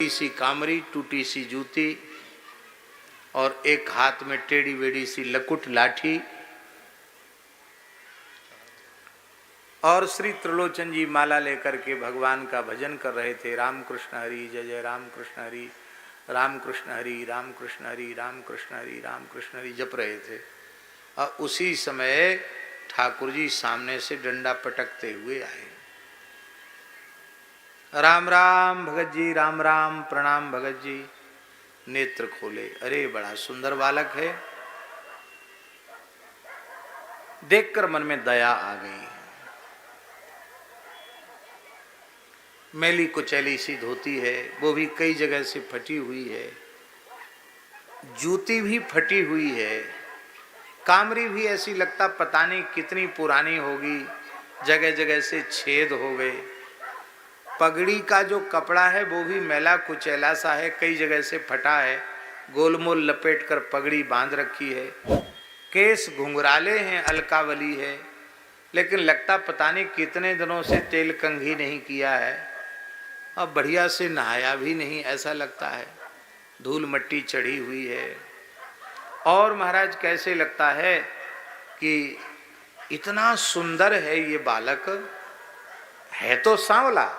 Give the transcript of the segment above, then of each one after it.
सी कामरी, टूटी सी जूती और एक हाथ में टेढ़ी बेड़ी सी लकुट लाठी। और श्री त्रिलोचन जी माला लेकर के भगवान का भजन कर रहे थे। राम कृष्ण हरि जय जय राम कृष्ण हरि, राम कृष्ण हरि, राम कृष्ण हरि, राम कृष्ण हरि, राम कृष्ण हरि जप रहे थे। और उसी समय ठाकुर जी सामने से डंडा पटकते हुए आए। राम राम भगत जी, राम राम, प्रणाम भगत जी। नेत्र खोले, अरे बड़ा सुंदर बालक है। देखकर मन में दया आ गई। मैली कुचैली सी धोती है, वो भी कई जगह से फटी हुई है, जूती भी फटी हुई है, कामरी भी ऐसी लगता पता नहीं कितनी पुरानी होगी, जगह जगह से छेद हो गए। पगड़ी का जो कपड़ा है वो भी मैला कुचैला सा है, कई जगह से फटा है, गोलमोल लपेट कर पगड़ी बांध रखी है। केस घुंघराले हैं, अलकावली है, लेकिन लगता पता नहीं कितने दिनों से तेल कंघी नहीं किया है और बढ़िया से नहाया भी नहीं, ऐसा लगता है। धूल मट्टी चढ़ी हुई है। और महाराज कैसे लगता है कि इतना सुंदर है ये बालक, है तो सांवला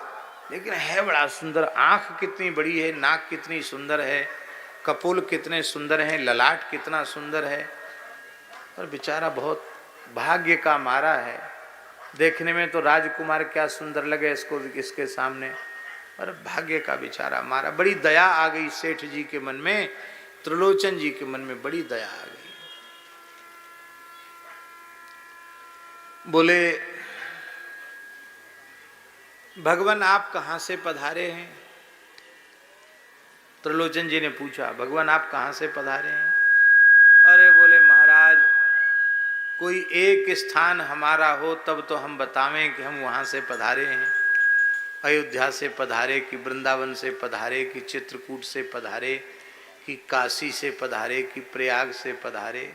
लेकिन है बड़ा सुंदर। आंख कितनी बड़ी है, नाक कितनी सुंदर है, कपोल कितने सुंदर हैं, ललाट कितना सुंदर है। और बेचारा बहुत भाग्य का मारा है। देखने में तो राजकुमार क्या सुंदर लगे इसको, इसके सामने, और भाग्य का बेचारा मारा। बड़ी दया आ गई सेठ जी के मन में, त्रिलोचन जी के मन में बड़ी दया आ गई। बोले भगवान आप कहाँ से पधारे हैं? त्रिलोचन जी ने पूछा, भगवान आप कहाँ से पधारे हैं? अरे बोले महाराज कोई एक स्थान हमारा हो तब तो हम बतावें कि हम वहाँ से पधारे हैं। अयोध्या से पधारे कि वृंदावन से पधारे कि चित्रकूट से पधारे कि काशी से पधारे कि प्रयाग से पधारे।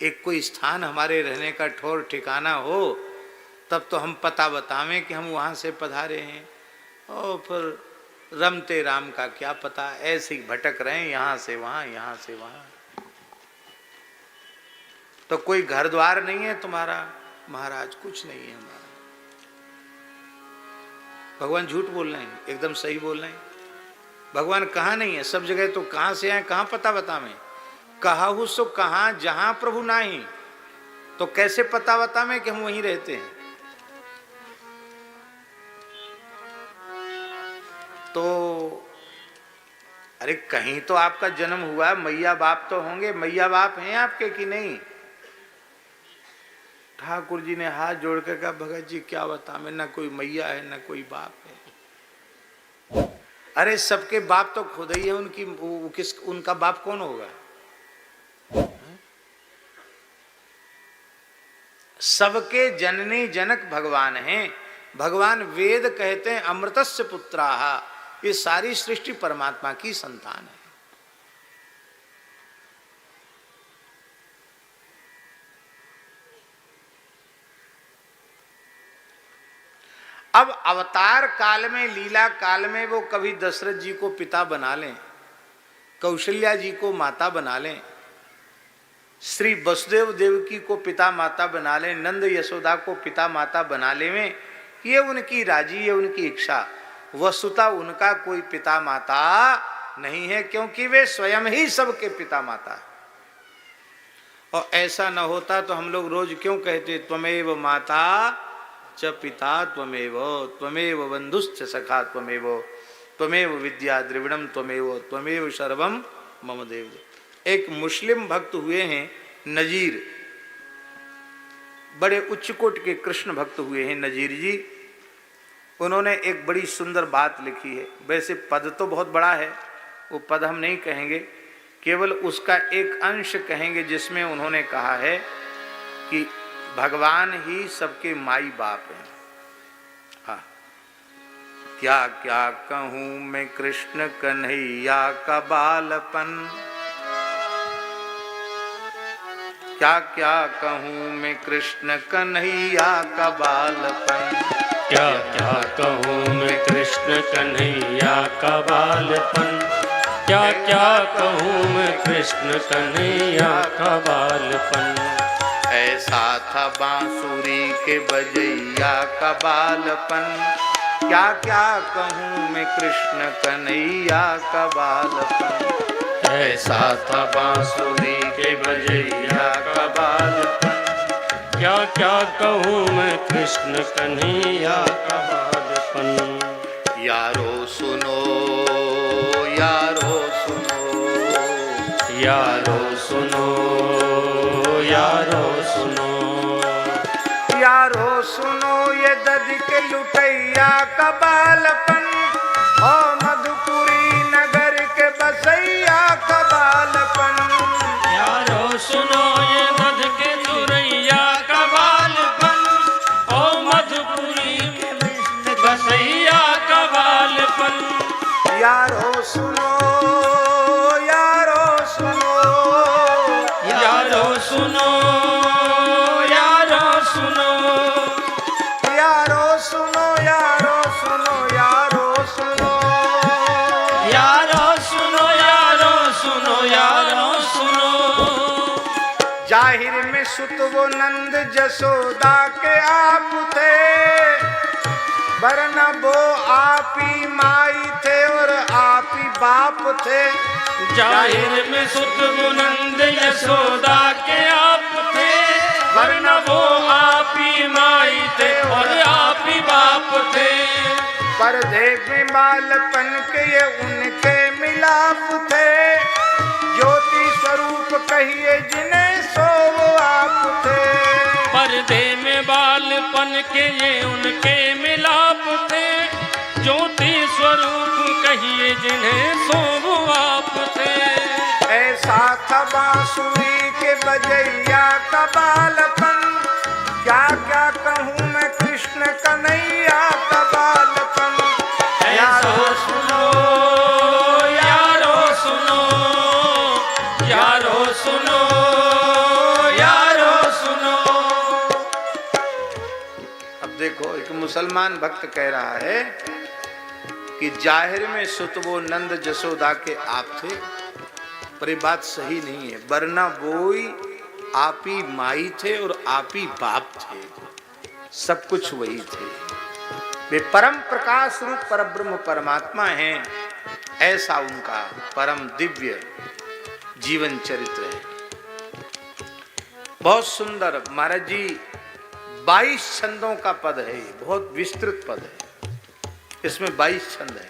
एक कोई स्थान हमारे रहने का ठौर ठिकाना हो तब तो हम पता बतावें कि हम वहाँ से पधारे हैं। और फिर रमते राम का क्या पता, ऐसे ही भटक रहे हैं यहाँ से वहाँ, यहाँ से वहाँ। तो कोई घर द्वार नहीं है तुम्हारा? महाराज कुछ नहीं है हमारा। भगवान झूठ बोल रहे हैं, एकदम सही बोल रहे हैं। भगवान कहाँ नहीं है? सब जगह। तो कहाँ से आए, कहाँ पता बतावें? कहाहू सो कहाँ जहां प्रभु नाही, तो कैसे पता बतावें कि हम वहीं रहते हैं? तो अरे कहीं तो आपका जन्म हुआ, मैया बाप तो होंगे, मैया बाप हैं आपके कि नहीं? ठाकुर जी ने हाथ जोड़ कर कहा, भगत जी क्या बतावें, ना कोई मैया है ना कोई बाप है। अरे सबके बाप तो खुद ही है, उनका बाप कौन होगा? सबके जननी जनक भगवान हैं। भगवान वेद कहते हैं अमृतस्य पुत्राः, ये सारी सृष्टि परमात्मा की संतान है। अब अवतार काल में, लीला काल में वो कभी दशरथ जी को पिता बना लें, कौशल्या जी को माता बना लें, श्री वसुदेव देवकी को पिता माता बना लें, नंद यशोदा को पिता माता बना लें, ये उनकी राजी, ये उनकी इच्छा। वस्तुतः उनका कोई पिता माता नहीं है, क्योंकि वे स्वयं ही सबके पिता माता है। और ऐसा न होता तो हम लोग रोज क्यों कहते त्वमेव माता च पिता त्वमेव, त्वमेव बंधुश्च सखा त्वमेव, त्वमेव विद्या द्रविणम त्वमेव, त्वमेव सर्वम मम देव। एक मुस्लिम भक्त हुए हैं नजीर, बड़े उच्च कोट के कृष्ण भक्त हुए हैं नजीर जी। उन्होंने एक बड़ी सुंदर बात लिखी है। वैसे पद तो बहुत बड़ा है, वो पद हम नहीं कहेंगे, केवल उसका एक अंश कहेंगे जिसमें उन्होंने कहा है कि भगवान ही सबके माई बाप हैं। हाँ, क्या क्या कहूँ मैं कृष्ण कन्हैया का बालपन, क्या क्या कहूँ मैं कृष्ण कन्हैया का बालपन। क्या क्या कहूँ मैं कृष्ण कन्हैया का बालपन, क्या क्या कहूँ मैं कृष्ण कन्हैया का बालपन। ऐसा था बांसुरी के बजैया का बालपन, क्या क्या कहूँ मैं कृष्ण कन्हैया का बालपन। ऐसा था बांसुरी के बजैया का बालपन, क्या क्या कहूँ मैं कृष्ण कन्हैया का बालपन। यारो सुनो, यारो सुनो, यारो सुनो, यारो सुनो, यारो सुनो ये दद के लुटैया का बालपन, ओ मधुपुरी नगर के बसैया का बालपन। यारो सुनो ये दद के लुटैया का बालपन, ओ मधुपुरी के बसैया का बालपन। यारो सुनो, यारो सुनो, यारो सुनो, यारो सुनो, यारो सुनो, यारो सुनो, यारो सुनो, यारो सुनो, यारो सुनो, यारो सुनो। जाहिर में सुत वो नंद जसोदा के आप थे, वरना वो आप ही माई थे और आप ही बाप थे। जाहिर में सुत वो नंद यशोदा के आप थे, वरना वो आप ही माई थे और आप ही बाप थे। पर्दे में बालपन के ये उनके मिलाप थे, ज्योति स्वरूप कहिए जिन्हें सो वो आप थे। पर्दे में बालपन के ये उनके मिलाप थे, ज्योति स्वरूप कहिए जिन्हें सो वो आप थे। ऐसा था बांसुरी के बजैया का बालपन, क्या क्या कहूँ मैं कृष्ण कन्हैया का बालपन। यारो सुनो, यारो सुनो, यारो सुनो, यारो सुनो। अब देखो एक मुसलमान भक्त कह रहा है कि जाहिर में सुत वो नंद जसोदा के आप थे, पर ये बात सही नहीं है, वरना वो ही आप ही माई थे और आप ही बाप थे, सब कुछ वही थे। वे परम प्रकाश रूप परब्रह्म परमात्मा हैं, ऐसा उनका परम दिव्य जीवन चरित्र है। बहुत सुंदर महाराज जी 22 छंदों का पद है, बहुत विस्तृत पद है, इसमें 22 छंद है।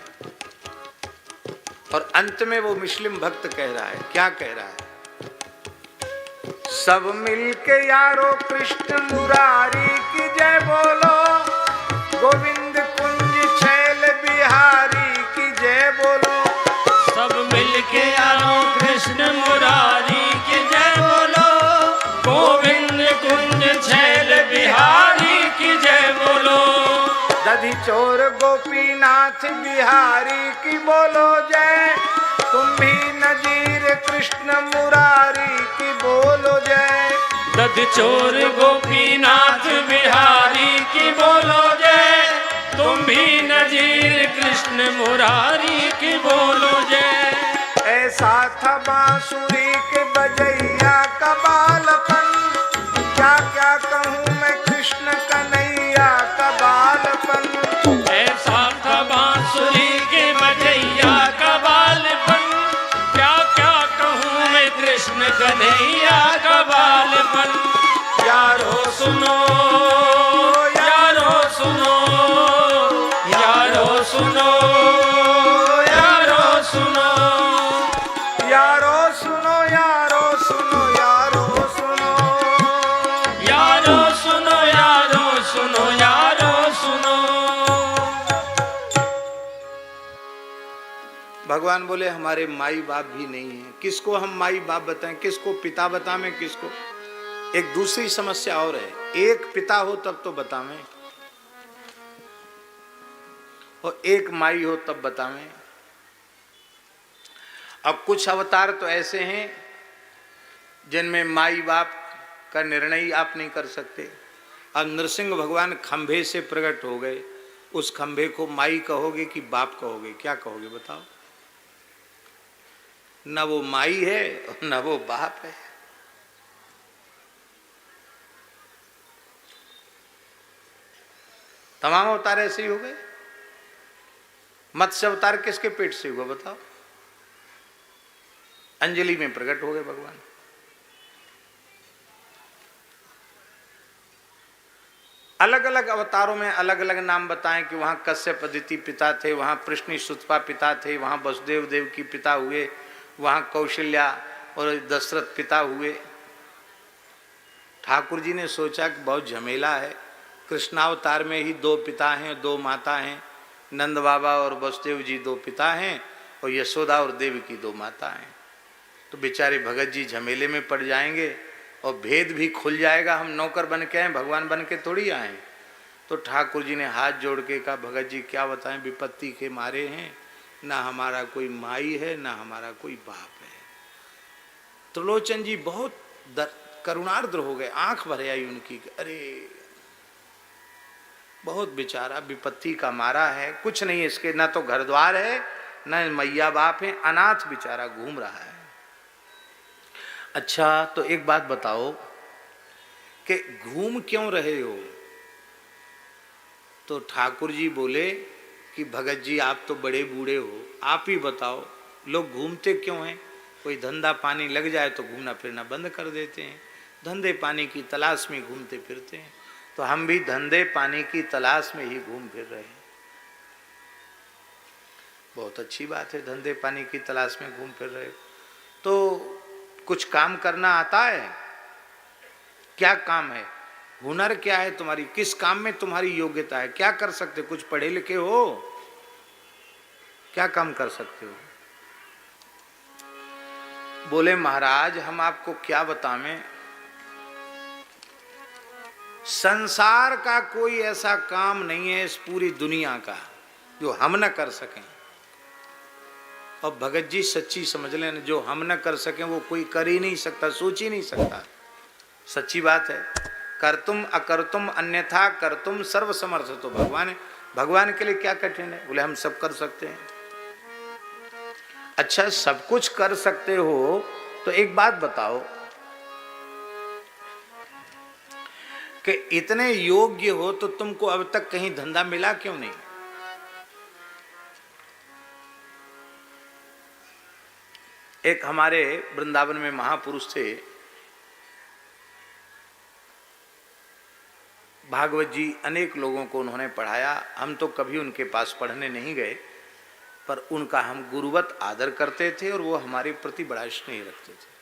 और अंत में वो मुस्लिम भक्त कह रहा है, क्या कह रहा है? सब मिलके यारो कृष्ण मुरारी की जय बोलो, गोविंद कुंज छैल बिहारी की जय बोलो। सब मिलके यारो कृष्ण मुरारी की जय बोलो, गोविंद कुंज छैल बिहारी की जय बोलो। दधि चोर गोपीनाथ बिहारी की बोलो जय, तुम भी नजीर कृष्ण मुरारी की बोलो जय। दध चोर गोपीनाथ बिहारी की बोलो जय, तुम भी नजीर कृष्ण मुरारी की बोलो जय। ऐसा था बांसुरी के बजैया का बालपन, क्या क्या कहूँ मैं कृष्ण कन्हैया का बालपन। ऐसा था बांसुरी के बजैया का बालपन, क्या क्या कहूँ मैं कृष्ण कन्हैया का बालपन। यारो सुनो, यारो सुनो, यारो सुनो, यारो सुनो, यारो सुनो, यारो सुनो, यारो सुनो, यारो सुनो, यारो सुनो, यारो सुनो। भगवान बोले हमारे माई बाप भी नहीं है, किसको हम माई बाप बताएं, किसको पिता बतावें, किसको। एक दूसरी समस्या और है, एक पिता हो तब तो बतावें और एक माई हो तब बतावें। अब कुछ अवतार तो ऐसे हैं जिनमें माई बाप का निर्णय आप नहीं कर सकते। अब नरसिंह भगवान खंभे से प्रकट हो गए, उस खंभे को माई कहोगे कि बाप कहोगे? क्या कहोगे बताओ? न वो माई है और न वो बाप है। तमाम अवतार ऐसे ही हो गए। मत्स्य अवतार किसके पेट से हुआ बताओ? अंजलि में प्रकट हो गए भगवान। अलग अलग अवतारों में अलग अलग नाम बताएं कि वहां कश्यप अदिति पिता थे, वहां प्रश्नि सुतपा पिता थे, वहां वसुदेव देव की पिता हुए, वहां कौशल्या और दशरथ पिता हुए। ठाकुर जी ने सोचा कि बहुत झमेला है, कृष्णावतार में ही 2 पिता हैं 2 माता हैं, नंद बाबा और वसुदेव जी 2 पिता हैं और यशोदा और देवी की 2 माता हैं। तो बेचारे भगत जी झमेले में पड़ जाएंगे और भेद भी खुल जाएगा। हम नौकर बन के आए, भगवान बन के थोड़ी आए। तो ठाकुर जी ने हाथ जोड़ के कहा, भगत जी क्या बताएं, विपत्ति के मारे हैं, ना हमारा कोई माई है ना हमारा कोई बाप है। त्रिलोचन जी बहुत करुणार्द्र हो गए, आंख भर आई उनकी। अरे बहुत बेचारा विपत्ति का मारा है, कुछ नहीं इसके, ना तो घर द्वार है न मैया बाप है, अनाथ बेचारा घूम रहा है। अच्छा तो एक बात बताओ कि घूम क्यों रहे हो? तो ठाकुर जी बोले कि भगत जी आप तो बड़े बूढ़े हो, आप ही बताओ लोग घूमते क्यों हैं? कोई धंधा पानी लग जाए तो घूमना फिरना बंद कर देते हैं, धंधे पानी की तलाश में घूमते फिरते हैं। तो हम भी धंधे पानी की तलाश में ही घूम फिर रहे हैं। बहुत अच्छी बात है, धंधे पानी की तलाश में घूम फिर रहे हो। तो कुछ काम करना आता है? क्या काम है? हुनर क्या है तुम्हारी? किस काम में तुम्हारी योग्यता है? क्या कर सकते? कुछ पढ़े लिखे हो? क्या काम कर सकते हो? बोले महाराज हम आपको क्या बताएं, संसार का कोई ऐसा काम नहीं है इस पूरी दुनिया का जो हम न कर सकें। और भगत जी सच्ची समझ लेना, जो हम न कर सकें वो कोई कर ही नहीं सकता, सोच ही नहीं सकता। सच्ची बात है। करतुम अकर्तुम अन्यथा कर्तुम सर्व समर्थ। तो भगवान है, भगवान के लिए क्या कठिन है? बोले हम सब कर सकते हैं। अच्छा सब कुछ कर सकते हो तो एक बात बताओ कि इतने योग्य हो तो तुमको अब तक कहीं धंधा मिला क्यों नहीं? एक हमारे वृंदावन में महापुरुष थे, भागवत जी अनेक लोगों को उन्होंने पढ़ाया। हम तो कभी उनके पास पढ़ने नहीं गए, पर उनका हम गुरुवत आदर करते थे और वो हमारे प्रति बड़ा स्नेह रखते थे।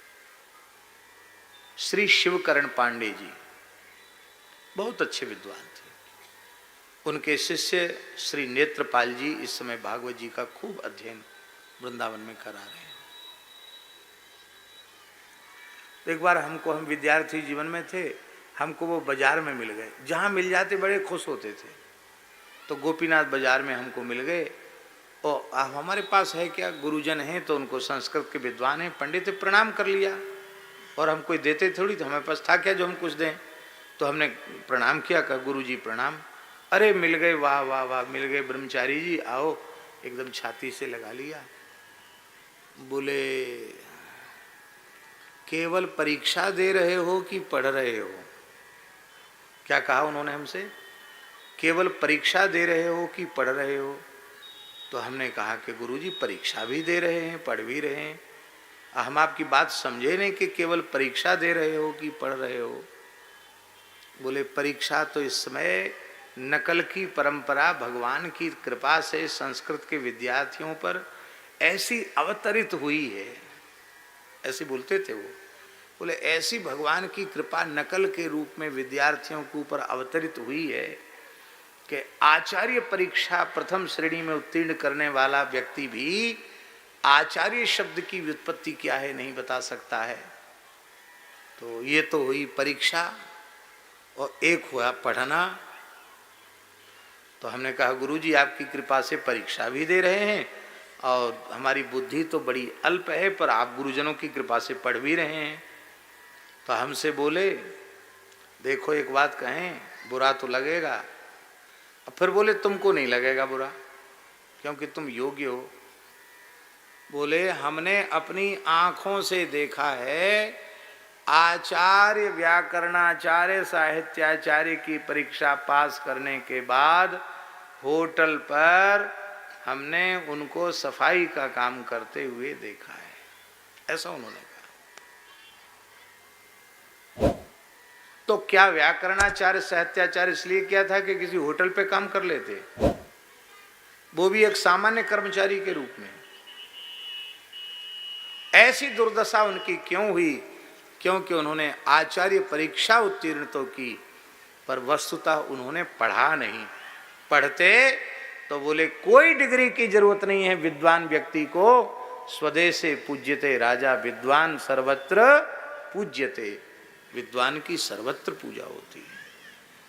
श्री शिवकरण पांडे जी बहुत अच्छे विद्वान थे। उनके शिष्य श्री नेत्रपाल जी इस समय भागवत जी का खूब अध्ययन वृंदावन में करा रहे हैं। एक बार हम विद्यार्थी जीवन में थे, हमको वो बाजार में मिल गए, जहाँ मिल जाते बड़े खुश होते थे। तो गोपीनाथ बाजार में हमको मिल गए और हमारे पास है क्या, गुरुजन हैं तो उनको संस्कृत के विद्वान हैं, पंडित है, प्रणाम कर लिया। और हम कोई देते थोड़ी, तो हमारे पास था क्या जो हम कुछ दें। तो हमने प्रणाम किया, कहा गुरु जी प्रणाम। अरे मिल गए, वाह वाह वाह मिल गए ब्रह्मचारी जी, आओ। एकदम छाती से लगा लिया। बोले केवल परीक्षा दे रहे हो कि पढ़ रहे हो? क्या कहा उन्होंने हमसे? केवल परीक्षा दे रहे हो कि पढ़ रहे हो? तो हमने कहा कि गुरुजी परीक्षा भी दे रहे हैं, पढ़ भी रहे हैं। हम आपकी बात समझे नहीं कि केवल परीक्षा दे रहे हो कि पढ़ रहे हो। बोले परीक्षा तो इस समय नकल की परंपरा भगवान की कृपा से संस्कृत के विद्यार्थियों पर ऐसी अवतरित हुई है, ऐसे बोलते थे वो। बोले ऐसी भगवान की कृपा नकल के रूप में विद्यार्थियों के ऊपर अवतरित हुई है कि आचार्य परीक्षा प्रथम श्रेणी में उत्तीर्ण करने वाला व्यक्ति भी आचार्य शब्द की व्युत्पत्ति क्या है नहीं बता सकता है। तो ये तो हुई परीक्षा और एक हुआ पढ़ना। तो हमने कहा गुरुजी आपकी कृपा से परीक्षा भी दे रहे हैं और हमारी बुद्धि तो बड़ी अल्प है, पर आप गुरुजनों की कृपा से पढ़ भी रहे हैं। तो हमसे बोले देखो एक बात कहें, बुरा तो लगेगा, फिर बोले तुमको नहीं लगेगा बुरा क्योंकि तुम योग्य हो। बोले हमने अपनी आंखों से देखा है, आचार्य व्याकरणाचार्य साहित्याचार्य की परीक्षा पास करने के बाद होटल पर हमने उनको सफाई का काम करते हुए देखा है, ऐसा उन्होंने कहा। तो क्या व्याकरणाचार्य साहित्याचार्य इसलिए किया था कि किसी होटल पे काम कर लेते, वो भी एक सामान्य कर्मचारी के रूप में? ऐसी दुर्दशा उनकी क्यों हुई? क्योंकि उन्होंने आचार्य परीक्षा उत्तीर्ण तो की, पर वस्तुतः उन्होंने पढ़ा नहीं। पढ़ते तो बोले कोई डिग्री की जरूरत नहीं है विद्वान व्यक्ति को, स्वदेशे पूज्यते राजा विद्वान सर्वत्र पूज्यते। विद्वान की सर्वत्र पूजा होती है,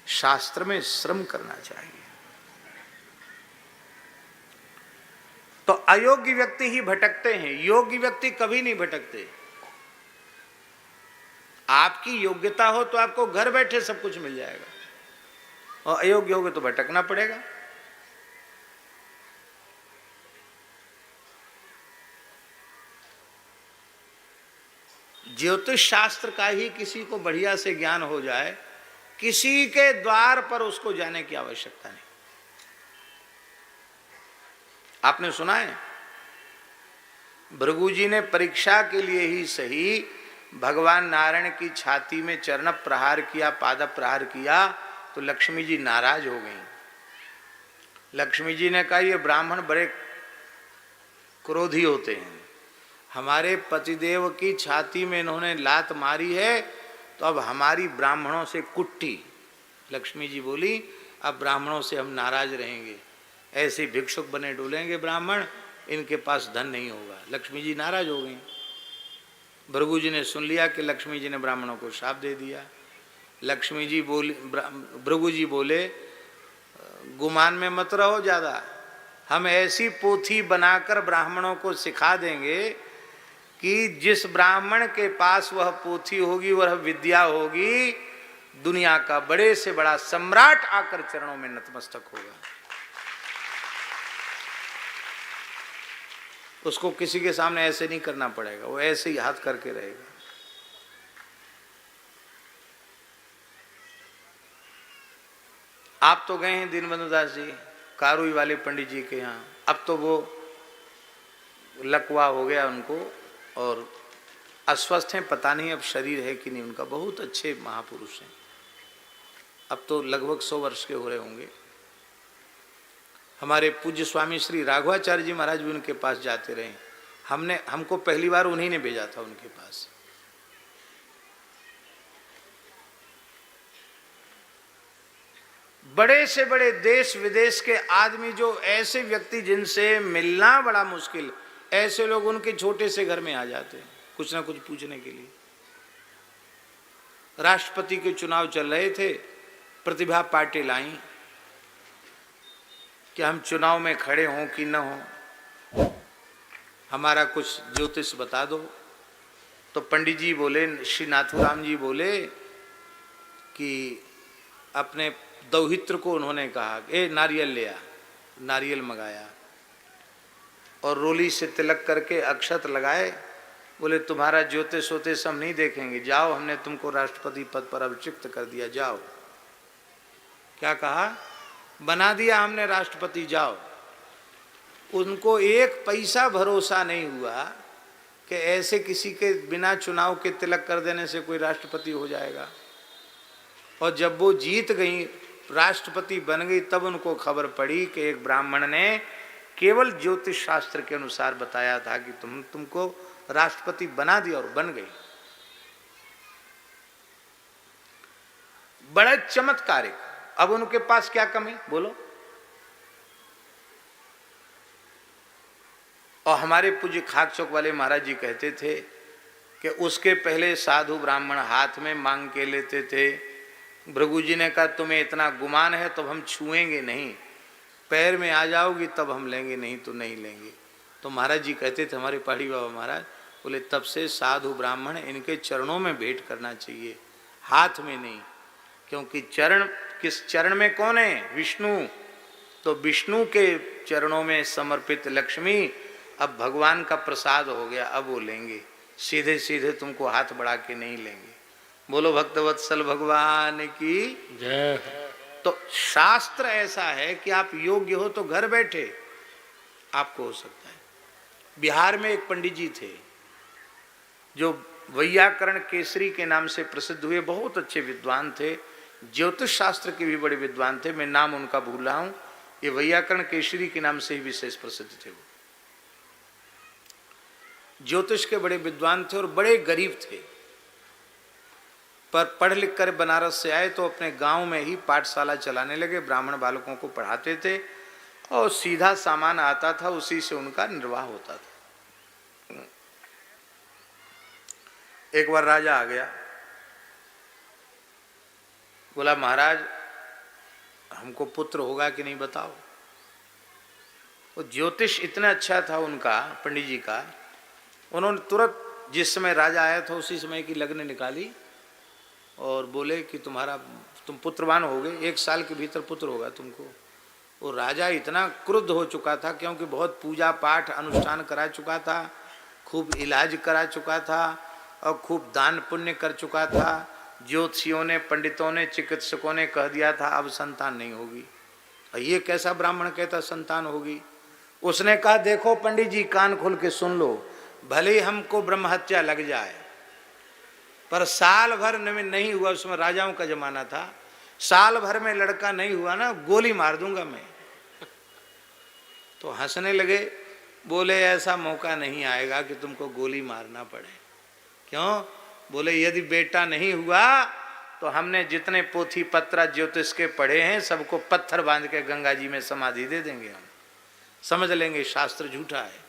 शास्त्र में श्रम करना चाहिए। तो अयोग्य व्यक्ति ही भटकते हैं, योग्य व्यक्ति कभी नहीं भटकते। आपकी योग्यता हो तो आपको घर बैठे सब कुछ मिल जाएगा, और अयोग्य होगे तो भटकना पड़ेगा। ज्योतिष शास्त्र का ही किसी को बढ़िया से ज्ञान हो जाए, किसी के द्वार पर उसको जाने की आवश्यकता नहीं। आपने सुना है भृगु जी ने परीक्षा के लिए ही सही भगवान नारायण की छाती में चरण प्रहार किया, पाद प्रहार किया, तो लक्ष्मी जी नाराज हो गई। लक्ष्मी जी ने कहा ये ब्राह्मण बड़े क्रोधी होते हैं, हमारे पतिदेव की छाती में इन्होंने लात मारी है, तो अब हमारी ब्राह्मणों से कुट्टी। लक्ष्मी जी बोली अब ब्राह्मणों से हम नाराज रहेंगे, ऐसे भिक्षुक बने डोलेंगे ब्राह्मण, इनके पास धन नहीं होगा। लक्ष्मी जी नाराज हो गई। भृगु जी ने सुन लिया कि लक्ष्मी जी ने ब्राह्मणों को शाप दे दिया। लक्ष्मी जी बोली, भृगु जी बोले गुमान में मत रहो ज्यादा, हम ऐसी पोथी बनाकर ब्राह्मणों को सिखा देंगे कि जिस ब्राह्मण के पास वह पोथी होगी, वह विद्या होगी, दुनिया का बड़े से बड़ा सम्राट आकर चरणों में नतमस्तक होगा। उसको किसी के सामने ऐसे नहीं करना पड़ेगा, वो ऐसे ही हाथ करके रहेगा। आप तो गए हैं दीनबंधु दास जी कारुई वाले पंडित जी के यहाँ, अब तो वो लकवा हो गया उनको और अस्वस्थ हैं, पता नहीं अब शरीर है कि नहीं उनका। बहुत अच्छे महापुरुष हैं, अब तो लगभग 100 वर्ष के हो रहे होंगे। हमारे पूज्य स्वामी श्री राघवाचार्य जी महाराज भी उनके पास जाते रहे। हमको पहली बार उन्हीं ने भेजा था उनके पास। बड़े से बड़े देश विदेश के आदमी, जो ऐसे व्यक्ति जिनसे मिलना बड़ा मुश्किल, ऐसे लोग उनके छोटे से घर में आ जाते हैं कुछ ना कुछ पूछने के लिए। राष्ट्रपति के चुनाव चल रहे थे, प्रतिभा पाटिल आई कि हम चुनाव में खड़े हों कि न हों, हमारा कुछ ज्योतिष बता दो। तो पंडित जी बोले, श्री नाथुराम जी बोले कि अपने दौहित्र को उन्होंने कहा ए नारियल ले आ। नारियल मंगाया और रोली से तिलक करके अक्षत लगाए। बोले तुम्हारा ज्योतिष वोतिष हम नहीं देखेंगे, जाओ, हमने तुमको राष्ट्रपति पद पर अभिषिक्त कर दिया, जाओ। क्या कहा? बना दिया हमने राष्ट्रपति, जाओ। उनको एक पैसा भरोसा नहीं हुआ कि ऐसे किसी के बिना चुनाव के तिलक कर देने से कोई राष्ट्रपति हो जाएगा। और जब वो जीत गई, राष्ट्रपति बन गई, तब उनको खबर पड़ी कि एक ब्राह्मण ने केवल ज्योतिष शास्त्र के अनुसार बताया था कि तुमको राष्ट्रपति बना दिया, और बन गई। बड़ा चमत्कारिक। अब उनके पास क्या कमी बोलो? और हमारे पूज्य खाक चौक वाले महाराज जी कहते थे कि उसके पहले साधु ब्राह्मण हाथ में मांग के लेते थे। भृगु जी ने कहा तुम्हें इतना गुमान है तो हम छुएंगे नहीं, पैर में आ जाओगी तब हम लेंगे, नहीं तो नहीं लेंगे। तो महाराज जी कहते थे, हमारे पहाड़ी बाबा महाराज बोले, तब से साधु ब्राह्मण इनके चरणों में भेंट करना चाहिए, हाथ में नहीं। क्योंकि चरण, किस चरण में कौन है? विष्णु। तो विष्णु के चरणों में समर्पित लक्ष्मी अब भगवान का प्रसाद हो गया, अब वो लेंगे, सीधे सीधे तुमको हाथ बढ़ा के नहीं लेंगे। बोलो भक्तवत्सल भगवान की जय। तो शास्त्र ऐसा है कि आप योग्य हो तो घर बैठे आपको हो सकता है। बिहार में एक पंडित जी थे जो वैयाकरण केसरी के नाम से प्रसिद्ध हुए, बहुत अच्छे विद्वान थे, ज्योतिष शास्त्र के भी बड़े विद्वान थे, मैं नाम उनका भूल रहा हूं। ये वैयाकरण केसरी के नाम से ही विशेष प्रसिद्ध थे। वो ज्योतिष के बड़े विद्वान थे और बड़े गरीब थे, पर पढ़ लिख कर बनारस से आए तो अपने गांव में ही पाठशाला चलाने लगे, ब्राह्मण बालकों को पढ़ाते थे और सीधा सामान आता था, उसी से उनका निर्वाह होता था। एक बार राजा आ गया, बोला महाराज हमको पुत्र होगा कि नहीं बताओ। वो ज्योतिष इतना अच्छा था उनका, पंडित जी का, उन्होंने तुरंत जिस समय राजा आया था उसी समय की लग्न निकाली और बोले कि तुम पुत्रवान होगे, 1 साल के भीतर पुत्र होगा तुमको। वो राजा इतना क्रुद्ध हो चुका था क्योंकि बहुत पूजा पाठ अनुष्ठान करा चुका था, खूब इलाज करा चुका था और खूब दान पुण्य कर चुका था। ज्योतिषियों ने, पंडितों ने, चिकित्सकों ने कह दिया था अब संतान नहीं होगी। और ये कैसा ब्राह्मण कहता संतान होगी। उसने कहा देखो पंडित जी कान खोल के सुन लो, भले ही हमको ब्रह्म हत्या लग जाए पर साल भर में नहीं हुआ, उसमें राजाओं का जमाना था, साल भर में लड़का नहीं हुआ ना गोली मार दूंगा मैं। तो हंसने लगे, बोले ऐसा मौका नहीं आएगा कि तुमको गोली मारना पड़े। क्यों? बोले यदि बेटा नहीं हुआ तो हमने जितने पोथी पत्रा ज्योतिष के पढ़े हैं सबको पत्थर बांध के गंगा जी में समाधि दे देंगे, हम समझ लेंगे शास्त्र झूठा है।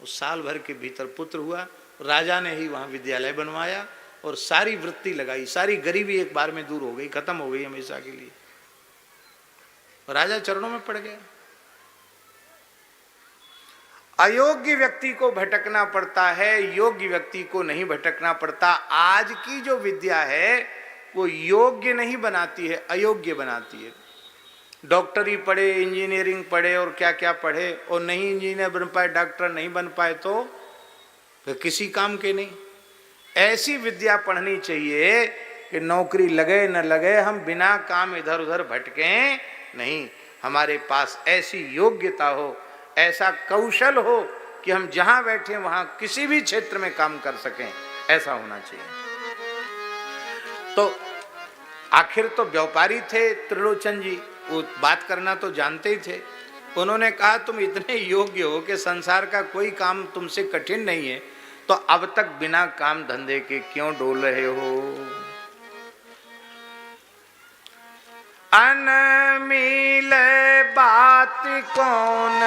उस साल भर के भीतर पुत्र हुआ, राजा ने ही वहां विद्यालय बनवाया और सारी वृत्ति लगाई, सारी गरीबी एक बार में दूर हो गई, खत्म हो गई हमेशा के लिए। राजा चरणों में पड़ गया। अयोग्य व्यक्ति को भटकना पड़ता है, योग्य व्यक्ति को नहीं भटकना पड़ता। आज की जो विद्या है वो योग्य नहीं बनाती है, अयोग्य बनाती है। डॉक्टरी पढ़े, इंजीनियरिंग पढ़े और क्या क्या पढ़े और नहीं इंजीनियर बन पाए, डॉक्टर नहीं बन पाए तो फिर किसी काम के नहीं। ऐसी विद्या पढ़नी चाहिए कि नौकरी लगे न लगे हम बिना काम इधर उधर भटकें नहीं, हमारे पास ऐसी योग्यता हो, ऐसा कौशल हो कि हम जहां बैठे वहां किसी भी क्षेत्र में काम कर सकें, ऐसा होना चाहिए। तो आखिर तो व्यापारी थे त्रिलोचन जी, वो बात करना तो जानते ही थे। उन्होंने कहा तुम इतने योग्य हो कि संसार का कोई काम तुमसे कठिन नहीं है, तो अब तक बिना काम धंधे के क्यों डोल रहे हो। अनमिल बात कौन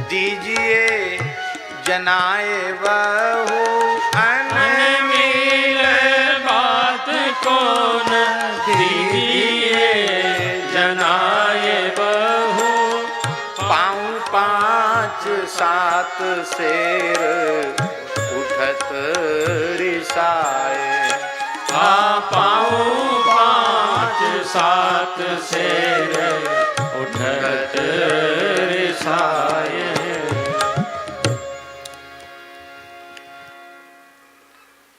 दीजिए जनाए बहू, अनमिल बात कौन दीजिए जनाए बहू। पाँव 5 7 शेर उठत रिसाए, पाँव 5 7 शेर उठत रिसाए।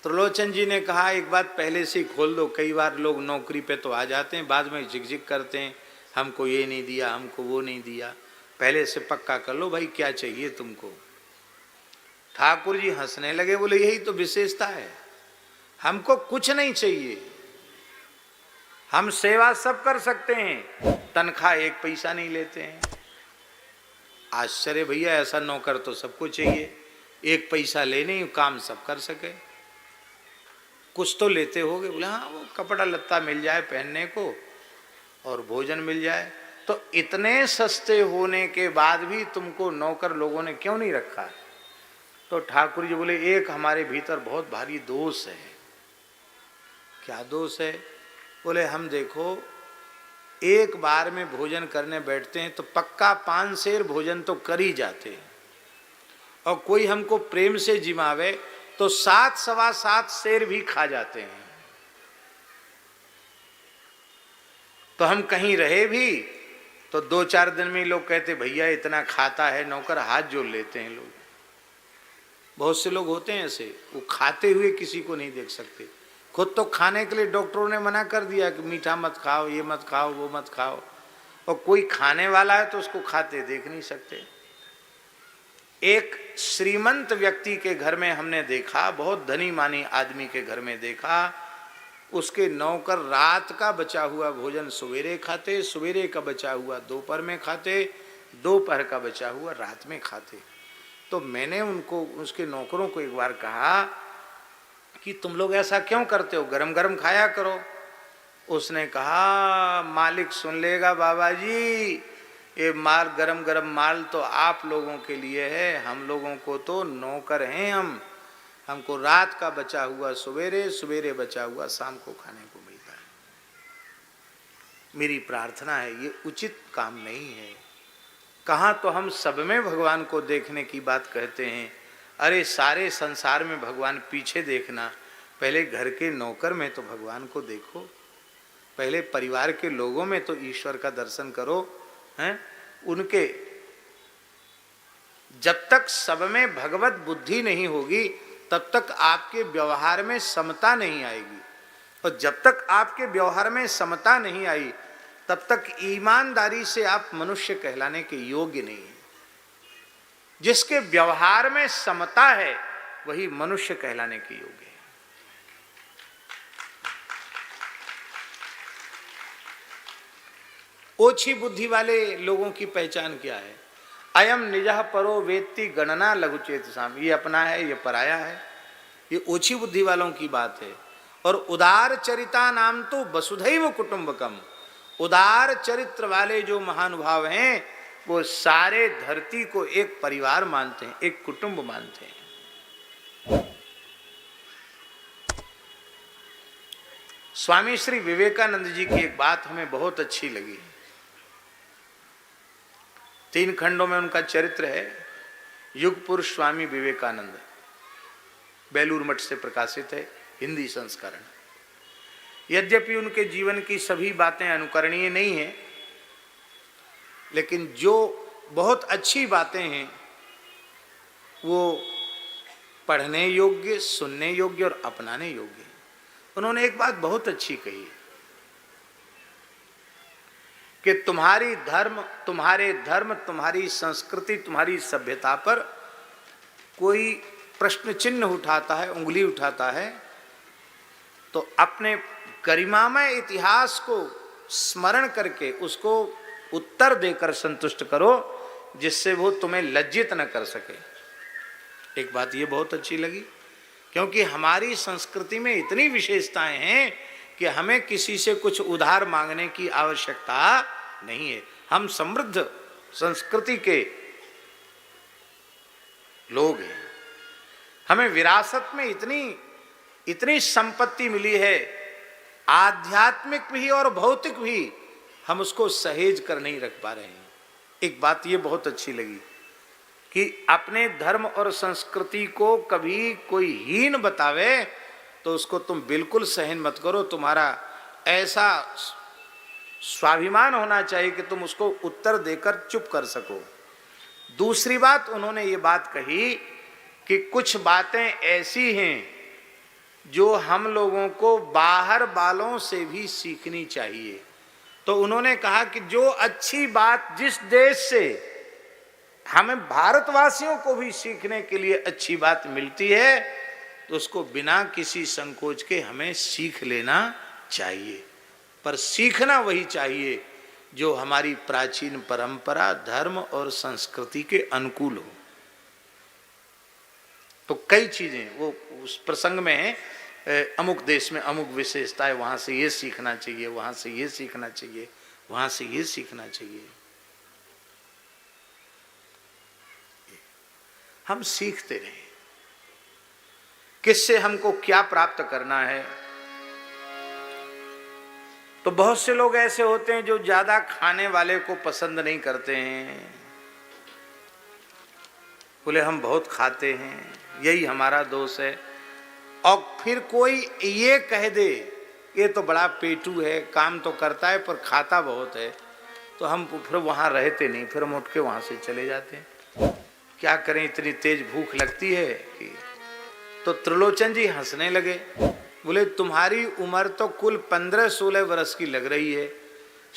त्रिलोचन जी ने कहा एक बात पहले से ही खोल दो, कई बार लोग नौकरी पे तो आ जाते हैं, बाद में झिकझिक करते हैं, हमको ये नहीं दिया, हमको वो नहीं दिया, पहले से पक्का कर लो भाई क्या चाहिए तुमको। ठाकुर जी हंसने लगे, बोले यही तो विशेषता है, हमको कुछ नहीं चाहिए, हम सेवा सब कर सकते हैं, तनख्वाह 1 पैसा नहीं लेते हैं। आश्चर्य भैया, ऐसा नौकर तो सबको चाहिए, 1 पैसा ले नहीं, काम सब कर सके। कुछ तो लेते होगे? बोले हाँ, वो कपड़ा लत्ता मिल जाए पहनने को और भोजन मिल जाए। तो इतने सस्ते होने के बाद भी तुमको नौकर लोगों ने क्यों नहीं रखा? तो ठाकुर जी बोले एक हमारे भीतर बहुत भारी दोष है। क्या दोष है? बोले हम देखो एक बार में भोजन करने बैठते हैं तो पक्का 5 सेर भोजन तो कर ही जाते हैं, और कोई हमको प्रेम से जिमावे तो 7 सवा 7 सेर भी खा जाते हैं। तो हम कहीं रहे भी तो 2-4 दिन में लोग कहते भैया इतना खाता है नौकर, हाथ जोड़ लेते हैं लोग। बहुत से लोग होते हैं ऐसे, वो खाते हुए किसी को नहीं देख सकते। खुद तो खाने के लिए डॉक्टरों ने मना कर दिया कि मीठा मत खाओ, ये मत खाओ, वो मत खाओ, और कोई खाने वाला है तो उसको खाते देख नहीं सकते। एक श्रीमंत व्यक्ति के घर में हमने देखा, बहुत धनी मानी आदमी के घर में देखा, उसके नौकर रात का बचा हुआ भोजन सवेरे खाते, सवेरे का बचा हुआ दोपहर में खाते, दोपहर का बचा हुआ रात में खाते। तो मैंने उनको, उसके नौकरों को एक बार कहा कि तुम लोग ऐसा क्यों करते हो, गरम गरम खाया करो। उसने कहा मालिक सुन लेगा बाबा जी, ये माल गरम गरम माल तो आप लोगों के लिए है, हम लोगों को तो नौकर हैं हमको रात का बचा हुआ सवेरे, सवेरे बचा हुआ शाम को खाने को मिलता है। मेरी प्रार्थना है ये उचित काम नहीं है। कहाँ तो हम सब में भगवान को देखने की बात कहते हैं। अरे सारे संसार में भगवान पीछे देखना, पहले घर के नौकर में तो भगवान को देखो, पहले परिवार के लोगों में तो ईश्वर का दर्शन करो, हैं? उनके जब तक सब में भगवत बुद्धि नहीं होगी तब तक आपके व्यवहार में समता नहीं आएगी, और जब तक आपके व्यवहार में समता नहीं आई तब तक ईमानदारी से आप मनुष्य कहलाने के योग्य नहीं है। जिसके व्यवहार में समता है वही मनुष्य कहलाने के योग्य है। ओछी बुद्धि वाले लोगों की पहचान क्या है? अयम निजः परो वेत्ति गणना लघुचेतसाम, ये अपना है, ये पराया है, ये ओछी बुद्धि वालों की बात है। और उदार चरिता नाम तो वसुधैव कुटुंबकम, उदार चरित्र वाले जो महानुभाव हैं वो सारे धरती को एक परिवार मानते हैं, एक कुटुंब मानते हैं। स्वामी श्री विवेकानंद जी की एक बात हमें बहुत अच्छी लगी। 3 खंडों में उनका चरित्र है। युग पुरुष स्वामी विवेकानंद, बेलूर मठ से प्रकाशित है, हिंदी संस्करण। यद्यपि उनके जीवन की सभी बातें अनुकरणीय नहीं हैं, लेकिन जो बहुत अच्छी बातें हैं वो पढ़ने योग्य, सुनने योग्य और अपनाने योग्य हैं। उन्होंने एक बात बहुत अच्छी कही कि तुम्हारे धर्म, तुम्हारी संस्कृति, तुम्हारी सभ्यता पर कोई प्रश्न चिन्ह उठाता है, उंगली उठाता है, तो अपने गरिमामय इतिहास को स्मरण करके उसको उत्तर देकर संतुष्ट करो, जिससे वो तुम्हें लज्जित न कर सके। एक बात ये बहुत अच्छी लगी, क्योंकि हमारी संस्कृति में इतनी विशेषताएं हैं कि हमें किसी से कुछ उधार मांगने की आवश्यकता नहीं है। हम समृद्ध संस्कृति के लोग हैं। हमें विरासत में इतनी संपत्ति मिली है, आध्यात्मिक भी और भौतिक भी, हम उसको सहेज कर नहीं रख पा रहे हैं। एक बात ये बहुत अच्छी लगी कि अपने धर्म और संस्कृति को कभी कोई हीन बतावे तो उसको तुम बिल्कुल सहन मत करो। तुम्हारा ऐसा स्वाभिमान होना चाहिए कि तुम उसको उत्तर देकर चुप कर सको। दूसरी बात, उन्होंने ये बात कही कि कुछ बातें ऐसी हैं जो हम लोगों को बाहर वालों से भी सीखनी चाहिए। तो उन्होंने कहा कि जो अच्छी बात जिस देश से हमें भारतवासियों को भी सीखने के लिए अच्छी बात मिलती है तो उसको बिना किसी संकोच के हमें सीख लेना चाहिए। पर सीखना वही चाहिए जो हमारी प्राचीन परंपरा, धर्म और संस्कृति के अनुकूल हो। तो कई चीजें वो उस प्रसंग में है, अमुक देश में अमुक विशेषता है, वहां से ये सीखना चाहिए, वहां से ये सीखना चाहिए, वहां से ये सीखना चाहिए। हम सीखते रहें किससे हमको क्या प्राप्त करना है। तो बहुत से लोग ऐसे होते हैं जो ज्यादा खाने वाले को पसंद नहीं करते हैं, बोले हम बहुत खाते हैं, यही हमारा दोष है। और फिर कोई ये कह दे ये तो बड़ा पेटू है, काम तो करता है पर खाता बहुत है, तो हम फिर वहाँ रहते नहीं, फिर हम उठ के वहाँ से चले जाते हैं। क्या करें, इतनी तेज भूख लगती है कि। तो त्रिलोचन जी हंसने लगे, बोले तुम्हारी उम्र तो कुल 15-16 वर्ष की लग रही है,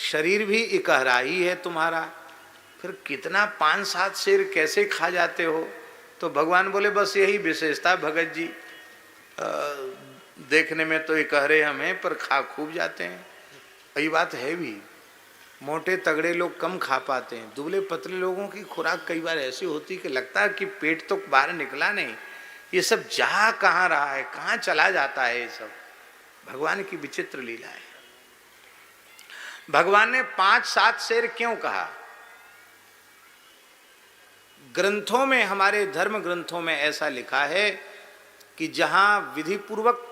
शरीर भी इकहरा ही है तुम्हारा, फिर कितना 5-7 शेर कैसे खा जाते हो? तो भगवान बोले बस यही विशेषता भगत जी, देखने में तो इकहरे हमें पर खा खूब जाते हैं। यही बात है भी, मोटे तगड़े लोग कम खा पाते हैं, दुबले पतले लोगों की खुराक कई बार ऐसी होती कि लगता है कि पेट तो बाहर निकला नहीं, ये सब जा कहाँ रहा है, कहाँ चला जाता है। ये सब भगवान की विचित्र लीला है। भगवान ने 5-7 शेर क्यों कहा? ग्रंथों में, हमारे धर्म ग्रंथों में ऐसा लिखा है कि जहां विधि पूर्वक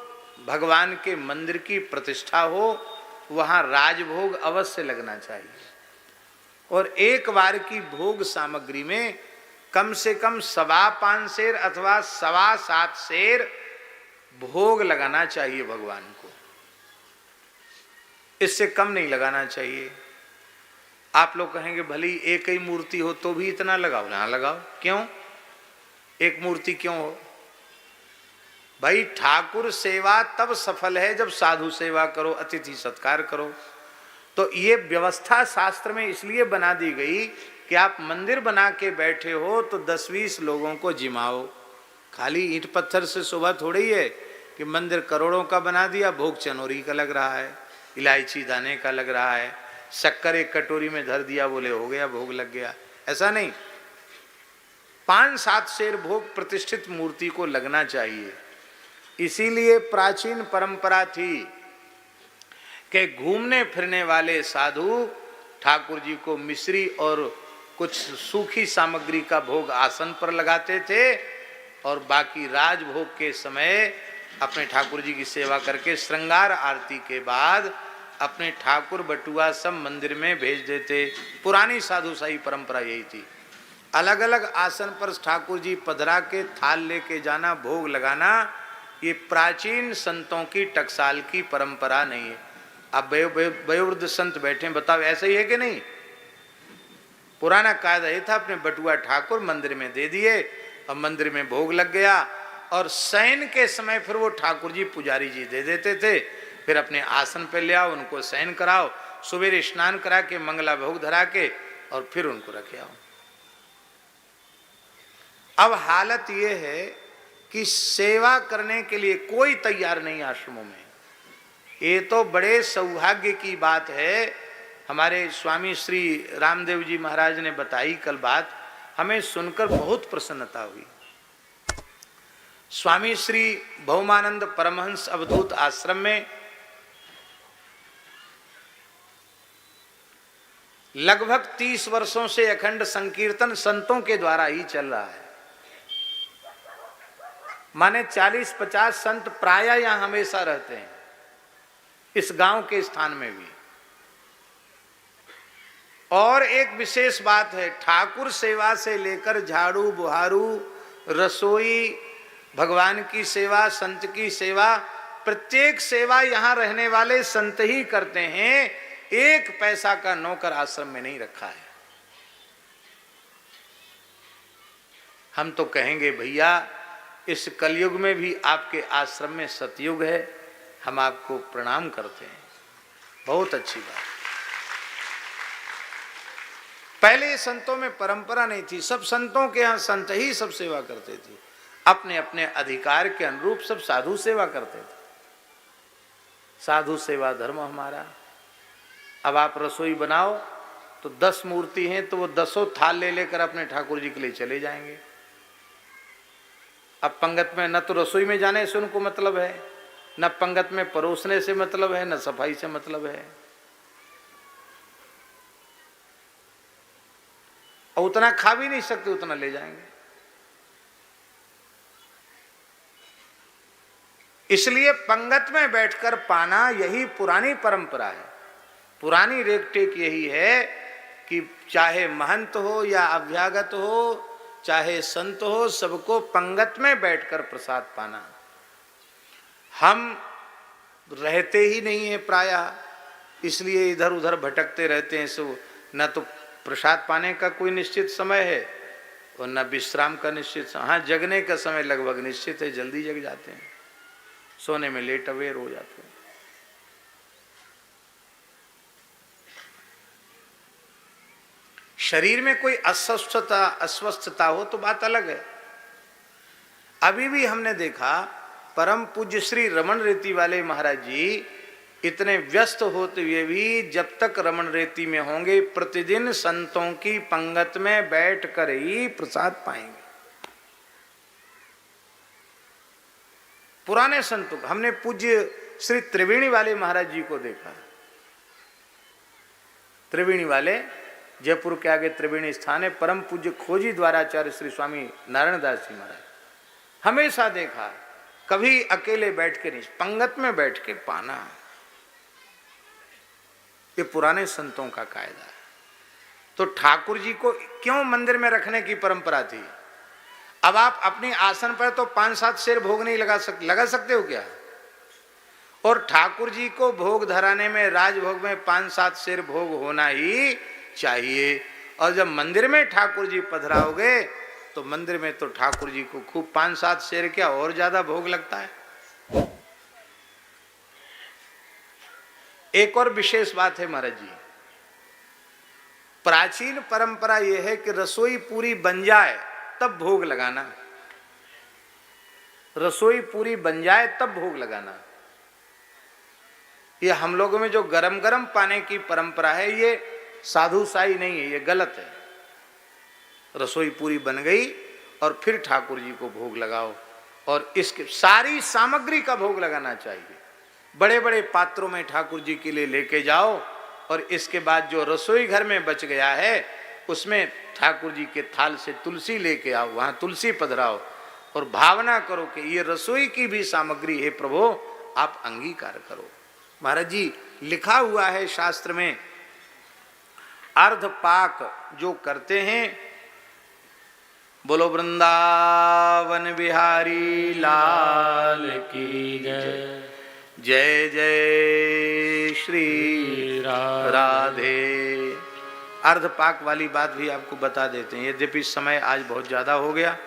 भगवान के मंदिर की प्रतिष्ठा हो वहां राजभोग अवश्य लगना चाहिए, और एक बार की भोग सामग्री में कम से कम 5.25 शेर अथवा 7.25 शेर भोग लगाना चाहिए भगवान को, इससे कम नहीं लगाना चाहिए। आप लोग कहेंगे भली एक ही मूर्ति हो तो भी इतना लगाओ, ना लगाओ। क्यों एक मूर्ति क्यों हो? भाई ठाकुर सेवा तब सफल है जब साधु सेवा करो, अतिथि सत्कार करो। तो ये व्यवस्था शास्त्र में इसलिए बना दी गई कि आप मंदिर बना के बैठे हो तो 10-20 लोगों को जिमाओ। खाली ईंट पत्थर से शोभा थोड़ी है कि मंदिर करोड़ों का बना दिया, भोग चनोरी का लग रहा है, इलायची दाने का लग रहा है, शक्कर एक कटोरी में धर दिया, बोले हो गया भोग लग गया। ऐसा नहीं, 5-7 शेर भोग प्रतिष्ठित मूर्ति को लगना चाहिए। इसीलिए प्राचीन परंपरा थी कि घूमने फिरने वाले साधु ठाकुर जी को मिश्री और कुछ सूखी सामग्री का भोग आसन पर लगाते थे, और बाकी राजभोग के समय अपने ठाकुर जी की सेवा करके श्रृंगार आरती के बाद अपने ठाकुर बटुआ सब मंदिर में भेज देते। पुरानी साधुशाही परंपरा यही थी। अलग अलग आसन पर ठाकुर जी पधरा के थाल लेके जाना, भोग लगाना, ये प्राचीन संतों की टकसाल की परंपरा नहीं है। अब वयोवृद्ध संत बैठे, बताओ ऐसा ही है कि नहीं? पुराना कायदा ये था, अपने बटुआ ठाकुर मंदिर में दे दिए और मंदिर में भोग लग गया, और शयन के समय फिर वो ठाकुर जी पुजारी जी दे देते थे, फिर अपने आसन पे ले आओ, उनको शयन कराओ, सुबेरे स्नान करा के मंगला भोग धरा के और फिर उनको रखे आओ। अब हालत ये है कि सेवा करने के लिए कोई तैयार नहीं आश्रमों में। ये तो बड़े सौभाग्य की बात है। हमारे स्वामी श्री रामदेव जी महाराज ने बताई कल बात, हमें सुनकर बहुत प्रसन्नता हुई। स्वामी श्री भौमानंद परमहंस अवधूत आश्रम में लगभग 30 वर्षों से अखंड संकीर्तन संतों के द्वारा ही चल रहा है। माने 40-50 संत प्राय यहां हमेशा रहते हैं, इस गांव के स्थान में भी। और एक विशेष बात है, ठाकुर सेवा से लेकर झाड़ू बुहारू, रसोई, भगवान की सेवा, संत की सेवा, प्रत्येक सेवा यहां रहने वाले संत ही करते हैं। एक पैसा का नौकर आश्रम में नहीं रखा है। हम तो कहेंगे भैया इस कलयुग में भी आपके आश्रम में सतयुग है, हम आपको प्रणाम करते हैं, बहुत अच्छी बात। पहले संतों में परंपरा नहीं थी, सब संतों के यहाँ संत ही सब सेवा करते थे, अपने अपने अधिकार के अनुरूप सब साधु सेवा करते थे। साधु सेवा धर्म हमारा। अब आप रसोई बनाओ तो 10 मूर्ति हैं तो वो 10 थाल ले लेकर अपने ठाकुर जी के लिए चले जाएंगे। अब पंगत में न तो रसोई में जाने से उनको मतलब है, न पंगत में परोसने से मतलब है, न सफाई से मतलब है, और उतना खा भी नहीं सकते, उतना ले जाएंगे। इसलिए पंगत में बैठकर पाना यही पुरानी परंपरा है। पुरानी रेखटेक यही है कि चाहे महंत हो या अभ्यागत हो, चाहे संत हो, सबको पंगत में बैठकर प्रसाद पाना। हम रहते ही नहीं है प्रायः, इसलिए इधर उधर भटकते रहते हैं। सो न तो प्रसाद पाने का कोई निश्चित समय है और न विश्राम का निश्चित समय। हाँ, जगने का समय लगभग निश्चित है, जल्दी जग जाते हैं, सोने में लेट अवेयर हो जाते हैं। शरीर में कोई अस्वस्थता हो तो बात अलग है। अभी भी हमने देखा परम पूज्य श्री रमन रेती वाले महाराज जी इतने व्यस्त होते हुए भी जब तक रमन रेती में होंगे प्रतिदिन संतों की पंगत में बैठ कर ही प्रसाद पाएंगे। पुराने संतों, हमने पूज्य श्री त्रिवेणी वाले महाराज जी को देखा। त्रिवेणी वाले जयपुर के आगे त्रिवेणी स्थान है, परम पूज्य खोजी द्वाराचार्य श्री स्वामी नारायण दास जी महाराज हमेशा देखा, कभी अकेले बैठ के नहीं, पंगत में बैठ के पाना। ये पुराने संतों का कायदा है। तो ठाकुर जी को क्यों मंदिर में रखने की परंपरा थी? अब आप अपने आसन पर तो 5-7 शेर भोग नहीं लगा सकते हो क्या? और ठाकुर जी को भोग धराने में, राजभोग में 5-7 शेर भोग होना ही चाहिए। और जब मंदिर में ठाकुर जी पधराओगे तो मंदिर में तो ठाकुर जी को खूब 5-7 शेर क्या और ज्यादा भोग लगता है। एक और विशेष बात है महाराज जी, प्राचीन परंपरा यह है कि रसोई पूरी बन जाए तब भोग लगाना। रसोई पूरी बन जाए तब भोग लगाना। ये हम लोगों में जो गरम गरम पाने की परंपरा है ये साधुशाही नहीं है, ये गलत है। रसोई पूरी बन गई और फिर ठाकुर जी को भोग लगाओ, और इसके सारी सामग्री का भोग लगाना चाहिए। बड़े बड़े पात्रों में ठाकुर जी के लिए लेके जाओ, और इसके बाद जो रसोई घर में बच गया है उसमें ठाकुर जी के थाल से तुलसी लेके आओ, वहां तुलसी पधराओ और भावना करो कि ये रसोई की भी सामग्री है प्रभु, आप अंगीकार करो। महाराज जी लिखा हुआ है शास्त्र में, अर्ध पाक जो करते हैं, बोलो वृंदावन बिहारी लाल की जय, जय जय श्री राधे। अर्ध पाक वाली बात भी आपको बता देते हैं, यद्यपि समय आज बहुत ज़्यादा हो गया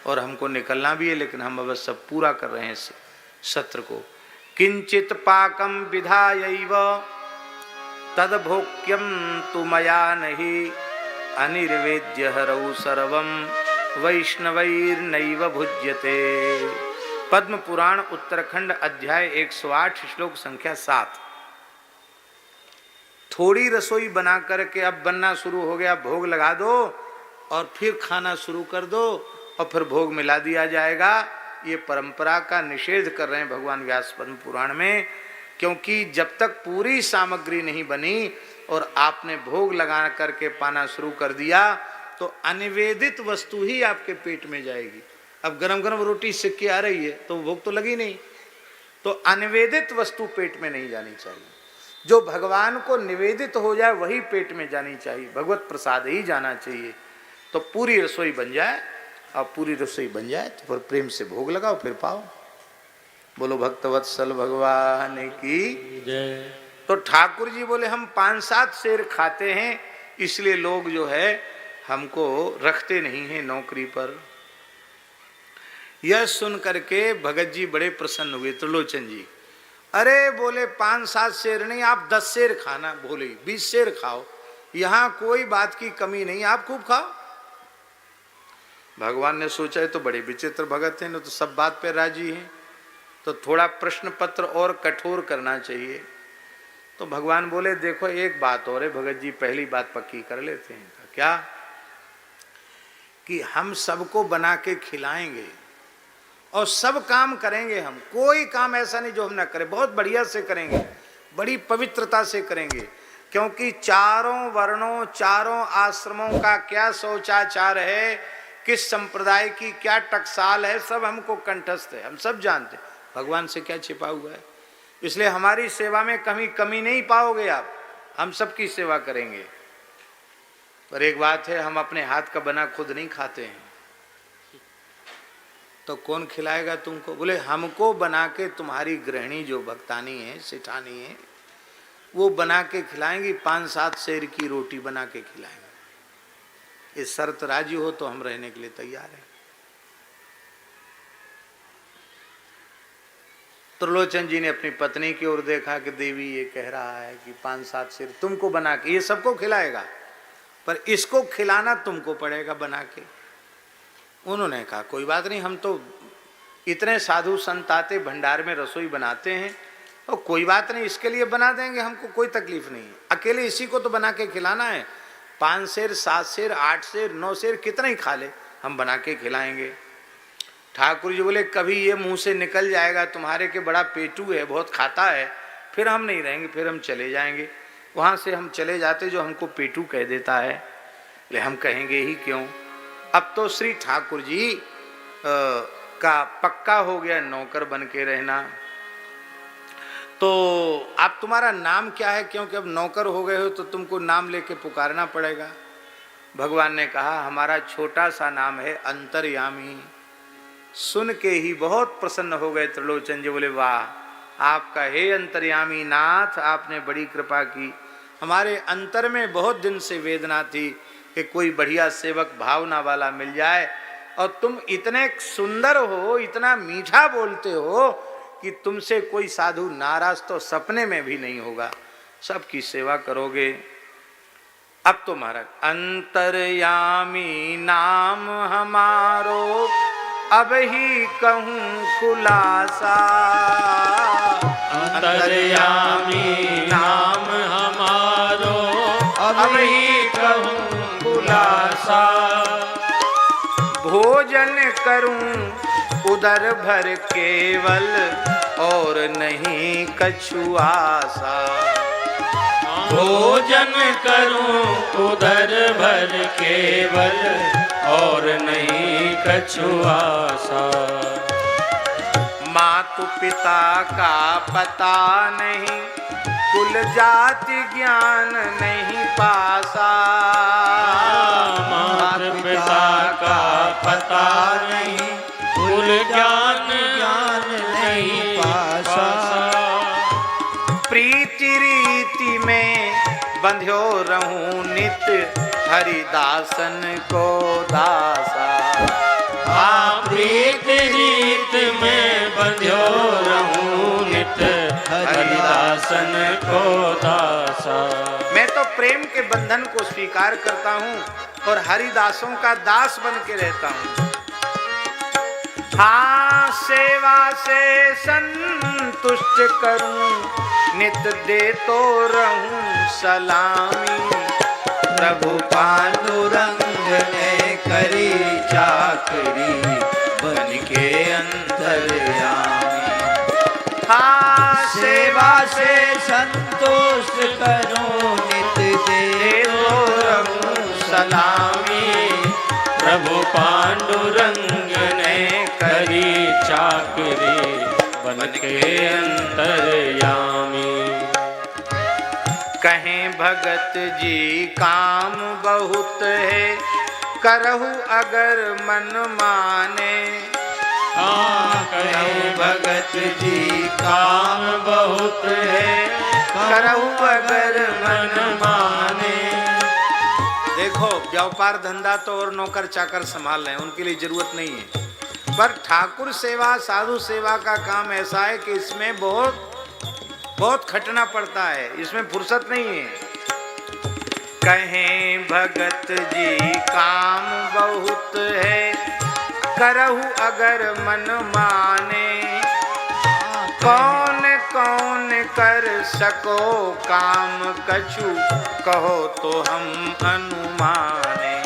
और हमको निकलना भी है, लेकिन हम अवश्य सब पूरा कर रहे हैं सत्र को। किंचित पाकम विधायैव तद्भोक्यम तु मया नहीं, अनिर्वेद्य हरौ सर्वं वैष्णवैर्नैव भुज्यते। पद्म पुराण उत्तराखंड अध्याय 108 श्लोक संख्या 7। थोड़ी रसोई बना करके अब बनना शुरू हो गया, भोग लगा दो और फिर खाना शुरू कर दो और फिर भोग मिला दिया जाएगा। ये परंपरा का निषेध कर रहे हैं भगवान व्यास पद्म पुराण में, क्योंकि जब तक पूरी सामग्री नहीं बनी और आपने भोग लगा करके पाना शुरू कर दिया तो अनिवेदित वस्तु ही आपके पेट में जाएगी। अब गरम गरम रोटी सिक्की आ रही है तो भोग तो लगी नहीं, तो अनिवेदित वस्तु पेट में नहीं जानी चाहिए। जो भगवान को निवेदित हो जाए वही पेट में जानी चाहिए, भगवत प्रसाद ही जाना चाहिए। तो पूरी रसोई बन जाए, और पूरी रसोई बन जाए तो फिर प्रेम से भोग लगाओ, फिर पाओ। बोलो भक्तवत्सल भगवान की जय। तो ठाकुर जी बोले हम 5-7 शेर खाते हैं, इसलिए लोग जो है हमको रखते नहीं हैं नौकरी पर। यह सुन करके भगत जी बड़े प्रसन्न हुए, त्रिलोचन जी। अरे बोले 5-7 शेर नहीं, आप 10 शेर खाना, बोले 20 शेर खाओ, यहाँ कोई बात की कमी नहीं, आप खूब खाओ। भगवान ने सोचा है तो बड़े विचित्र भगत हैं, न तो सब बात पे राजी हैं, तो थोड़ा प्रश्न पत्र और कठोर करना चाहिए। तो भगवान बोले देखो एक बात और है भगत जी, पहली बात पक्की कर लेते हैं। क्या? कि हम सबको बना के खिलाएंगे और सब काम करेंगे, हम कोई काम ऐसा नहीं जो हम ना करें, बहुत बढ़िया से करेंगे, बड़ी पवित्रता से करेंगे, क्योंकि चारों वर्णों चारों आश्रमों का क्या शौचाचार है, किस संप्रदाय की क्या टकसाल है, सब हमको कंठस्थ है, हम सब जानते हैं। भगवान से क्या छिपा हुआ है, इसलिए हमारी सेवा में कमी नहीं पाओगे आप, हम सबकी सेवा करेंगे। पर एक बात है, हम अपने हाथ का बना खुद नहीं खाते हैं, तो कौन खिलाएगा तुमको? बोले हमको बना के तुम्हारी गृहिणी जो भक्तानी है, सेठानी है, वो बना के खिलाएंगी, 5-7 सेर की रोटी बना के खिलाएंगे। इस शर्त राजी हो तो हम रहने के लिए तैयार हैं। त्रिलोचन जी ने अपनी पत्नी की ओर देखा कि देवी ये कह रहा है कि 5-7 सेर तुमको बना के, ये सबको खिलाएगा पर इसको खिलाना तुमको पड़ेगा बना के। उन्होंने कहा कोई बात नहीं, हम तो इतने साधु संत आते भंडार में रसोई बनाते हैं, और कोई बात नहीं, इसके लिए बना देंगे, हमको कोई तकलीफ नहीं है। अकेले इसी को तो बना के खिलाना है, 5 सेर 7 सेर 8 सेर 9 सेर कितना ही खा ले, हम बना के खिलाएंगे। ठाकुर जी बोले कभी ये मुंह से निकल जाएगा तुम्हारे के बड़ा पेटू है, बहुत खाता है, फिर हम नहीं रहेंगे, फिर हम चले जाएंगे। वहाँ से हम चले जाते जो हमको पेटू कह देता है, ले हम कहेंगे ही क्यों। अब तो श्री ठाकुर जी का पक्का हो गया नौकर बन के रहना। तो आप तुम्हारा नाम क्या है, क्योंकि अब नौकर हो गए हो तो तुमको नाम लेके पुकारना पड़ेगा। भगवान ने कहा हमारा छोटा सा नाम है अंतर्यामी। सुन के ही बहुत प्रसन्न हो गए त्रिलोचन जी, बोले वाह आपका हे अंतर्यामी नाथ, आपने बड़ी कृपा की। हमारे अंतर में बहुत दिन से वेदना थी कि कोई बढ़िया सेवक भावना वाला मिल जाए, और तुम इतने सुंदर हो, इतना मीठा बोलते हो कि तुमसे कोई साधु नाराज तो सपने में भी नहीं होगा, सबकी सेवा करोगे। अब तो महाराज अंतर्यामी नाम हमारो अब ही कहूँ खुलासा, अंतर्यामी नाम हमारो अब ही कहूँ खुलासा। भोजन करूं उदर भर केवल और नहीं कछु आसा। भोजन करूं उदर भर केवल और नहीं कछु आसा। मातु पिता का पता नहीं, कुल जाति ज्ञान नहीं पासा। मातु पिता का पता नहीं, कुल ज्ञान नहीं पासा। प्रीति रीति में बंध्यो रहूं नित, हरिदासन को दासा। प्रीति रीत में बंध्यो रहूं नित, हरिदासन को दासा। मैं तो प्रेम के बंधन को स्वीकार करता हूँ और हरिदासों का दास बन के रहता हूँ। हाँ सेवा से संतुष्ट करूं, नित दे तो रहूं सलामी। प्रभु पांडुरंग ने करी चाकरी, बन के अंतर्यामी। हाँ सेवा से संतोष करो, नित दे तो रहूं सलामी। प्रभु पांडुरंग ने करी चाकरी, बन के अंतर्यामी। कहें भगत जी काम बहुत है, करहु अगर मन माने। कहे भगत जी काम बहुत है, करहु अगर मन माने। देखो व्यापार धंधा तो और नौकर चाकर संभाल रहे हैं, उनके लिए जरूरत नहीं है, पर ठाकुर सेवा साधु सेवा का काम ऐसा है कि इसमें बहुत खटना पड़ता है, इसमें फुर्सत नहीं है। कहें भगत जी काम बहुत है, करहु अगर मन माने। कौन कौन कर सको काम कछु, कहो तो हम अनुमाने।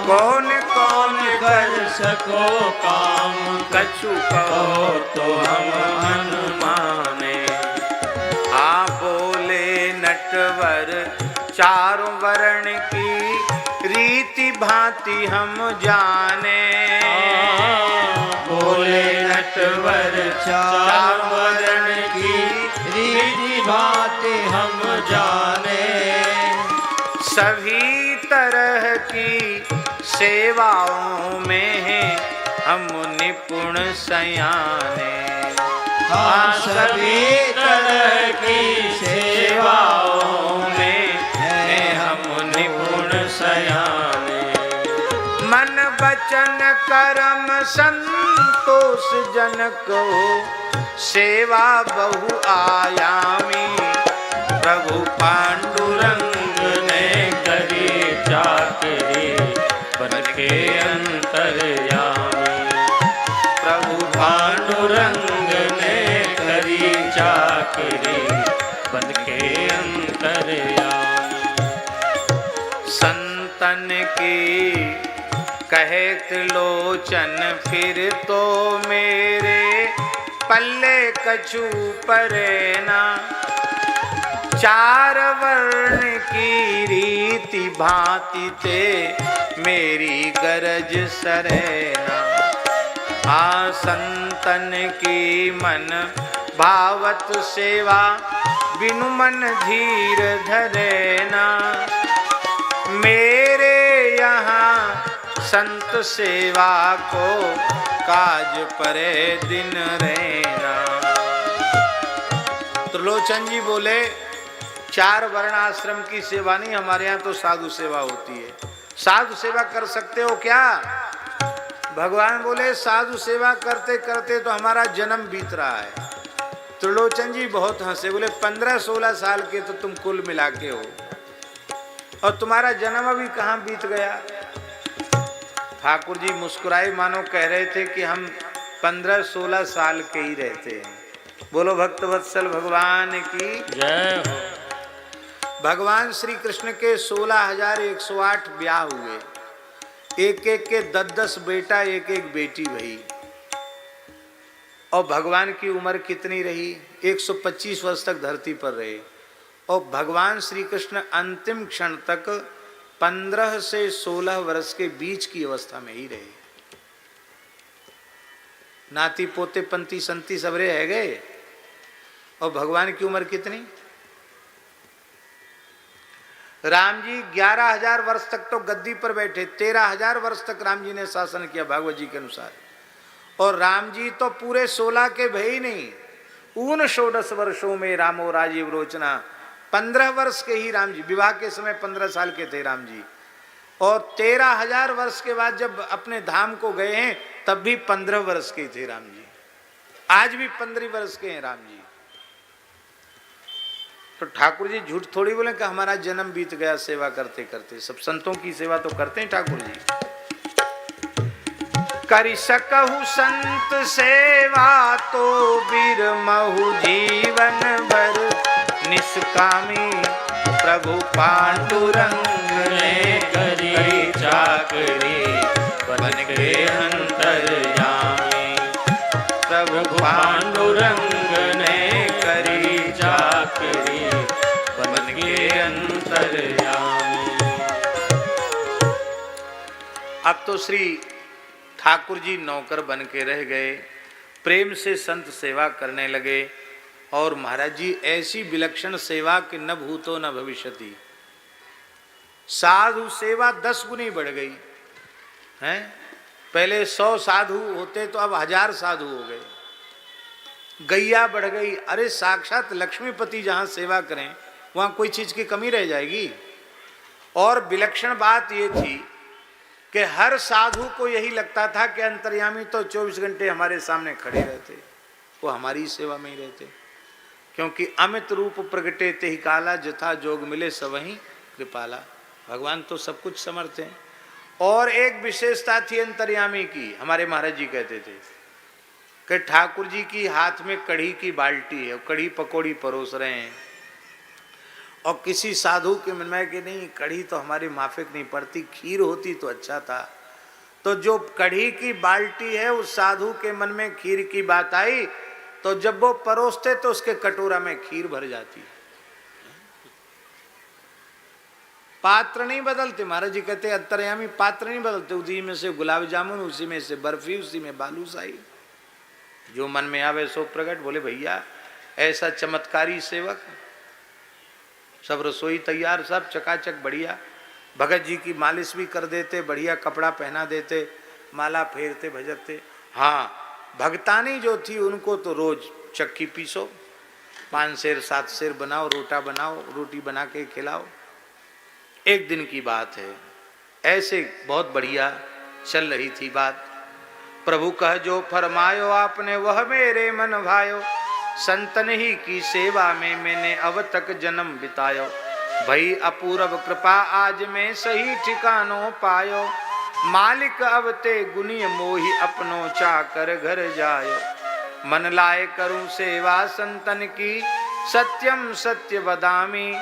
कौन कौन कर सको काम कछु, कहो तो हम अनुमाने। आ बोले नटवर चारों वर्ण की, रीति भांति हम जाने। बोले नटवर चार वर्ण की, रीति भांति हम जाने। सभी तरह की सेवाओं में हैं हम निपुण सयाने। हाँ सभी तरह की सेवाओं में है हम निपुण सयाने। मन वचन कर्म संतोष जनक हो, सेवा बहु आयामी। प्रभु पांडुरंग ने करी चाकरी बन के अंतर्यामी। प्रभु पांडुरंग ने करी चाकरी बन के अंतर्यामी। संतन की कहत लोचन फिर तो मेरे पल्ले कछु परे ना। चार वर्ण की रीति भांति ते मेरी गरज सरेना। हाँ संतन की मन भावत सेवा बिनु मन धीर धरेना। मेरे यहाँ संत सेवा को काज परे दिन रहना। त्रिलोचन जी बोले चार वर्णाश्रम की सेवा नहीं, हमारे यहाँ तो साधु सेवा होती है। साधु सेवा कर सकते हो क्या? भगवान बोले साधु सेवा करते करते तो हमारा जन्म बीत रहा है। त्रिलोचन जी बहुत हंसे, बोले 15-16 साल के तो तुम कुल मिला के हो, और तुम्हारा जन्म अभी कहाँ बीत गया। ठाकुर जी मुस्कुराए, मानो कह रहे थे कि हम 15-16 साल के ही रहते हैं। बोलो भक्तवत्सल भगवान की जय हो। भगवान श्री कृष्ण के 16,108 ब्याह हुए, एक एक के 10-10 बेटा, एक एक बेटी भई। और भगवान की उम्र कितनी रही? 125 वर्ष तक धरती पर रहे। और भगवान श्री कृष्ण अंतिम क्षण तक 15 से 16 वर्ष के बीच की अवस्था में ही रहे। नाती पोते पंती संती सबरे है गए। और भगवान की उम्र कितनी? राम जी 11,000 वर्ष तक तो गद्दी पर बैठे, 13,000 वर्ष तक राम जी ने शासन किया भागवत जी के अनुसार। और राम जी तो पूरे 16 के भय ही नहीं, 19 वर्षों में रामो राजीव रोचना। 15 वर्ष के ही राम जी, विवाह के समय 15 साल के थे राम जी। और 13,000 वर्ष के बाद जब अपने धाम को गए हैं तब भी 15 वर्ष के थे राम जी। आज भी 15 वर्ष के हैं राम जी। तो ठाकुर जी झूठ थोड़ी बोले कि हमारा जन्म बीत गया सेवा करते करते। सब संतों की सेवा तो करते हैं ठाकुर जी। करि सकहु संत सेवा तो बिरमहु जीवन भर निष्कामी। प्रभु पांडुरंग ने करी चाकरी बन के अंतर्यामी। प्रभु पांडुरंग ने करी चाकरी बन के अंतर्यामी। अब तो श्री ठाकुर जी नौकर बन के रह गए, प्रेम से संत सेवा करने लगे। और महाराज जी ऐसी विलक्षण सेवा कि न भूतो न भविष्यति। साधु सेवा 10 गुनी बढ़ गई हैं। पहले 100 साधु होते तो अब 1000 साधु हो गए। गैया बढ़ गई। अरे साक्षात लक्ष्मीपति जहाँ सेवा करें वहाँ कोई चीज की कमी रह जाएगी। और विलक्षण बात ये थी कि हर साधु को यही लगता था कि अंतर्यामी तो 24 घंटे हमारे सामने खड़े रहते, वो हमारी सेवा में ही रहते। क्योंकि अमित रूप प्रगटे ते ही काला, जथा जोग मिले सवहीं कृपाला। भगवान तो सब कुछ समर्थ हैं। और एक विशेषता थी अंतर्यामी की, हमारे महाराज जी कहते थे कि ठाकुर जी की हाथ में कढ़ी की बाल्टी है, कढ़ी पकौड़ी परोस रहे हैं। और किसी साधु के मन में कि नहीं कढ़ी तो हमारी माफिक नहीं पड़ती, खीर होती तो अच्छा था। तो जो कढ़ी की बाल्टी है उस साधु के मन में खीर की बात आई, तो जब वो परोसते तो उसके कटोरा में खीर भर जाती। पात्र नहीं बदलते, महाराज जी कहते अंतर्यामी पात्र नहीं बदलते। उसी में से गुलाब जामुन, उसी में से बर्फी, उसी में बालूशाही, जो मन में आवे सो प्रकट। बोले भैया ऐसा चमत्कारी सेवक, सब रसोई तैयार, सब चकाचक बढ़िया। भगत जी की मालिश भी कर देते, बढ़िया कपड़ा पहना देते, माला फेरते भजते। हाँ भगतानी जो थी उनको तो रोज चक्की पीसो, 5 सेर 7 सेर बनाओ, रोटा बनाओ, रोटी बना के खिलाओ। एक दिन की बात है, ऐसे बहुत बढ़िया चल रही थी बात। प्रभु कह जो फरमायो आपने वह मेरे मन भायो, संतन ही की सेवा में मैंने अब तक जन्म बितायो। भई अपूर्व कृपा आज मैं सही ठिकानों पायो, मालिक अब ते गुनी मोहि अपनो चाकर घर जायो। मन लाए करूं सेवा संतन की, सत्यम सत्य बदामी,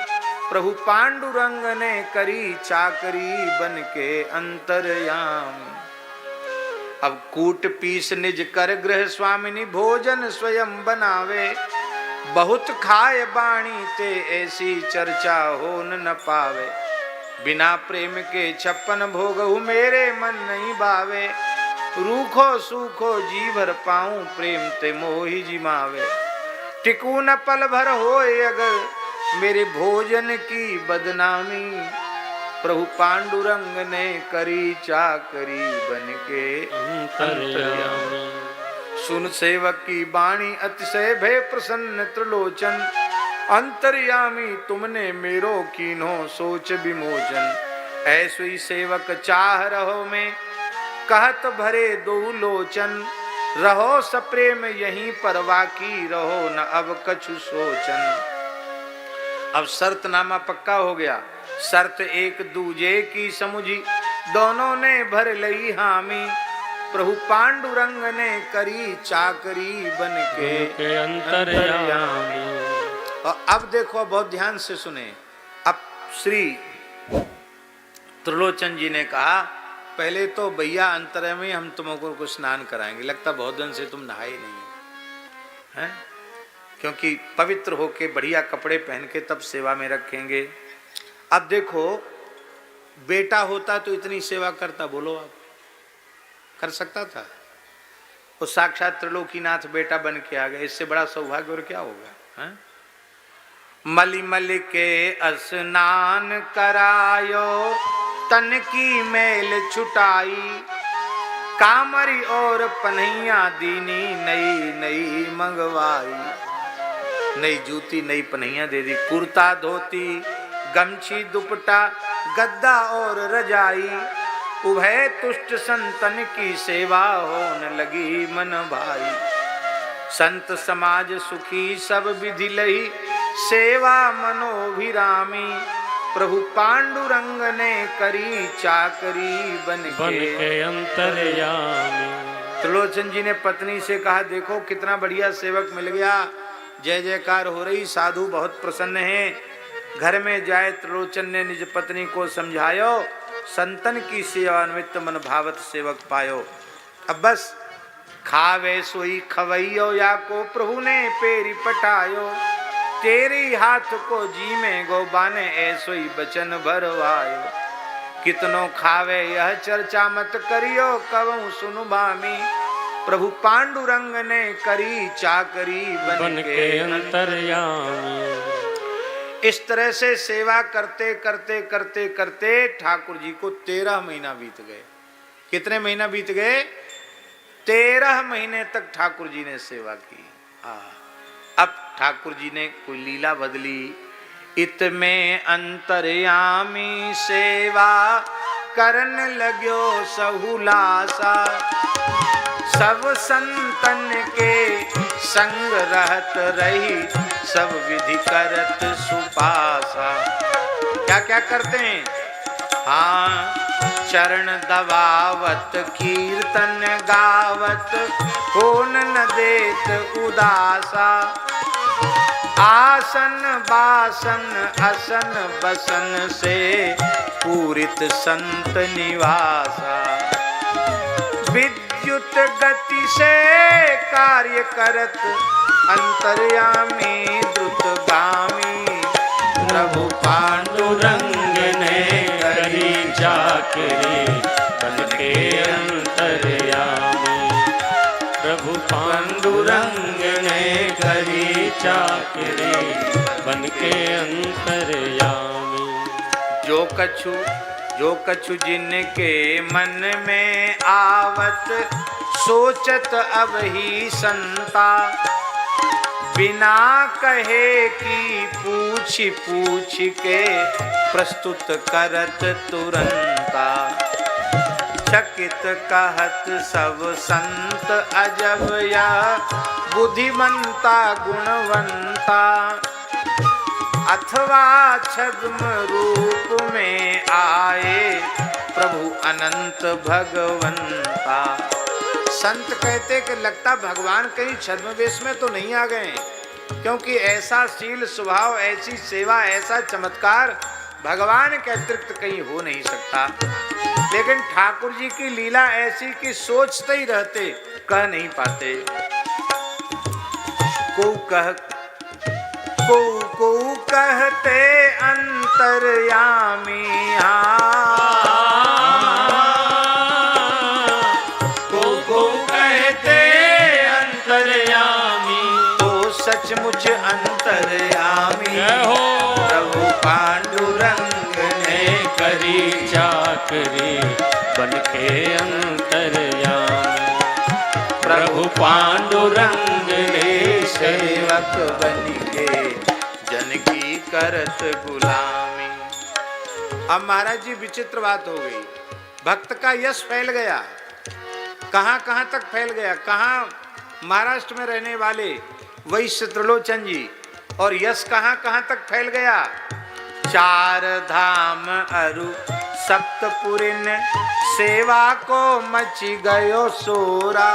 प्रभु पांडुरंग ने करी चाकरी बन के अंतरयामी। अब कूट पीस निज कर गृह स्वामिनी, भोजन स्वयं बनावे, बहुत खाए बाणी ते ऐसी चर्चा हो न पावे। बिना प्रेम के 56 भोगहु मेरे मन नहीं भावे, रूखो सूखो जी भर पाऊं प्रेम ते मोहि जिमावे। टिकू न पल भर होए अगर मेरे भोजन की बदनामी, प्रभु पांडुरंग ने करी चाकरी बन के अंतर्यामी। सुन सेवक की बाणी अतिशय भय प्रसन्न त्रिलोचन, अंतर्यामी तुमने मेरो कीन्हो सोच विमोचन। ऐसो ही सेवक चाह रहो में कहत भरे दो लोचन, रहो सप्रेम यहीं पर बाकी रहो न अब कछु सोचन। अब शर्तनामा पक्का हो गया, शर्त एक दूजे की समुझी, दोनों ने भर लई हामी, प्रभु पांडुरंग ने करी चाकरी बन के अंतर्यामी। और अब देखो, बहुत ध्यान से सुने। अब श्री त्रिलोचन जी ने कहा पहले तो भैया अंतर्यामी हम तुमको को स्नान कराएंगे, लगता बहुत दिन से तुम नहाए नहीं हैं, क्योंकि पवित्र होके बढ़िया कपड़े पहन के तब सेवा में रखेंगे। अब देखो, बेटा होता तो इतनी सेवा करता, बोलो आप कर सकता था? वो साक्षात त्रिलोकीनाथ बेटा बन के आ गए, इससे बड़ा सौभाग्य और क्या होगा है? मलि मलि के स्नान करायो, तन की मैल छुटाई, कामरी और पन्हैया दीनी नई नई मंगवाई। नई जूती नई पन्हैया दे दी, कुर्ता धोती गमछी दुपट्टा गद्दा और रजाई, उभय तुष्ट संतन की सेवा होने लगी मन भाई। संत समाज सुखी सब विधि लही, सेवा मनोभिरामी, प्रभु पांडुरंग ने करी चाकरी बन के अंतर्यामी। त्रिलोचन जी ने पत्नी से कहा देखो कितना बढ़िया सेवक मिल गया, जय जयकार हो रही, साधु बहुत प्रसन्न है। घर में जाए त्रिलोचन ने निज पत्नी को समझायो, संतन की सेवा निमित्त मन भावत सेवक पायो। अब बस खावे सोई खवैयो, या को प्रभु ने पेरी पटायो, तेरी हाथ को जी में गोबाने ऐसोई बचन भरवायो। कितनो खावे यह चर्चा मत करियो, कवं सुनु भामी, प्रभु पांडुरंग ने करी चाकरी बन के अंतर्यामी। इस तरह से सेवा करते करते करते करते ठाकुर जी को 13 महीना बीत गए। कितने महीना बीत गए? 13 महीने तक ठाकुर जी ने सेवा की। अब ठाकुर जी ने कोई लीला बदली। इत में अंतर्यामी सेवा करन लग्यो सहुलासा, सब संतन के संग रहत रही, सब विधि करत सुपासा। क्या क्या करते हैं? हाँ, चरण दबावत कीर्तन गावत, होन न देत उदासा, आसन बासन असन बसन से पूरित संत निवासा। विद्युत गति से कार्य करत, अंतर्यामी द्रुतगामी, प्रभु पांडुरंग ने करी चाकरी बन के अंतर्यामी, प्रभु पांडुरंग ने करी चाकरी बन के अंतर्यामी। जो कछु जिनके मन में आवत, सोचत अब ही संता, बिना कहे कि पूछ पूछ के प्रस्तुत करत तुरंता। चकित कहत सब संत अजब या बुद्धिमंता गुणवंता। अथवा छद्म रूप में आए प्रभु अनंत भगवंता। संत कहते कि लगता भगवान कहीं छद्म वेश में तो नहीं आ गए, क्योंकि ऐसा शील स्वभाव, ऐसी सेवा, ऐसा चमत्कार भगवान के अतिरिक्त कहीं हो नहीं सकता। लेकिन ठाकुर जी की लीला ऐसी कि सोचते ही रहते, कह नहीं पाते। को कहते अंतर्यामी को कहते अंतर्यामी। तो सचमुच अंतर्यामी हो प्रभु पांडुरंग ने करी चाकरी बनके अंतर्यामी। प्रभु पांडुरंग ने सेवक बनिके जन की करत गुलामी। अब महाराज जी विचित्र बात हो गई, भक्त का यश फैल गया, कहां कहां तक फैल गया। कहां महाराष्ट्र में रहने वाले वैश्य त्रिलोचन जी, और यश कहां कहां तक फैल गया। चार धाम अरु सप्तपुरिन सेवा को मची गयो सोरा।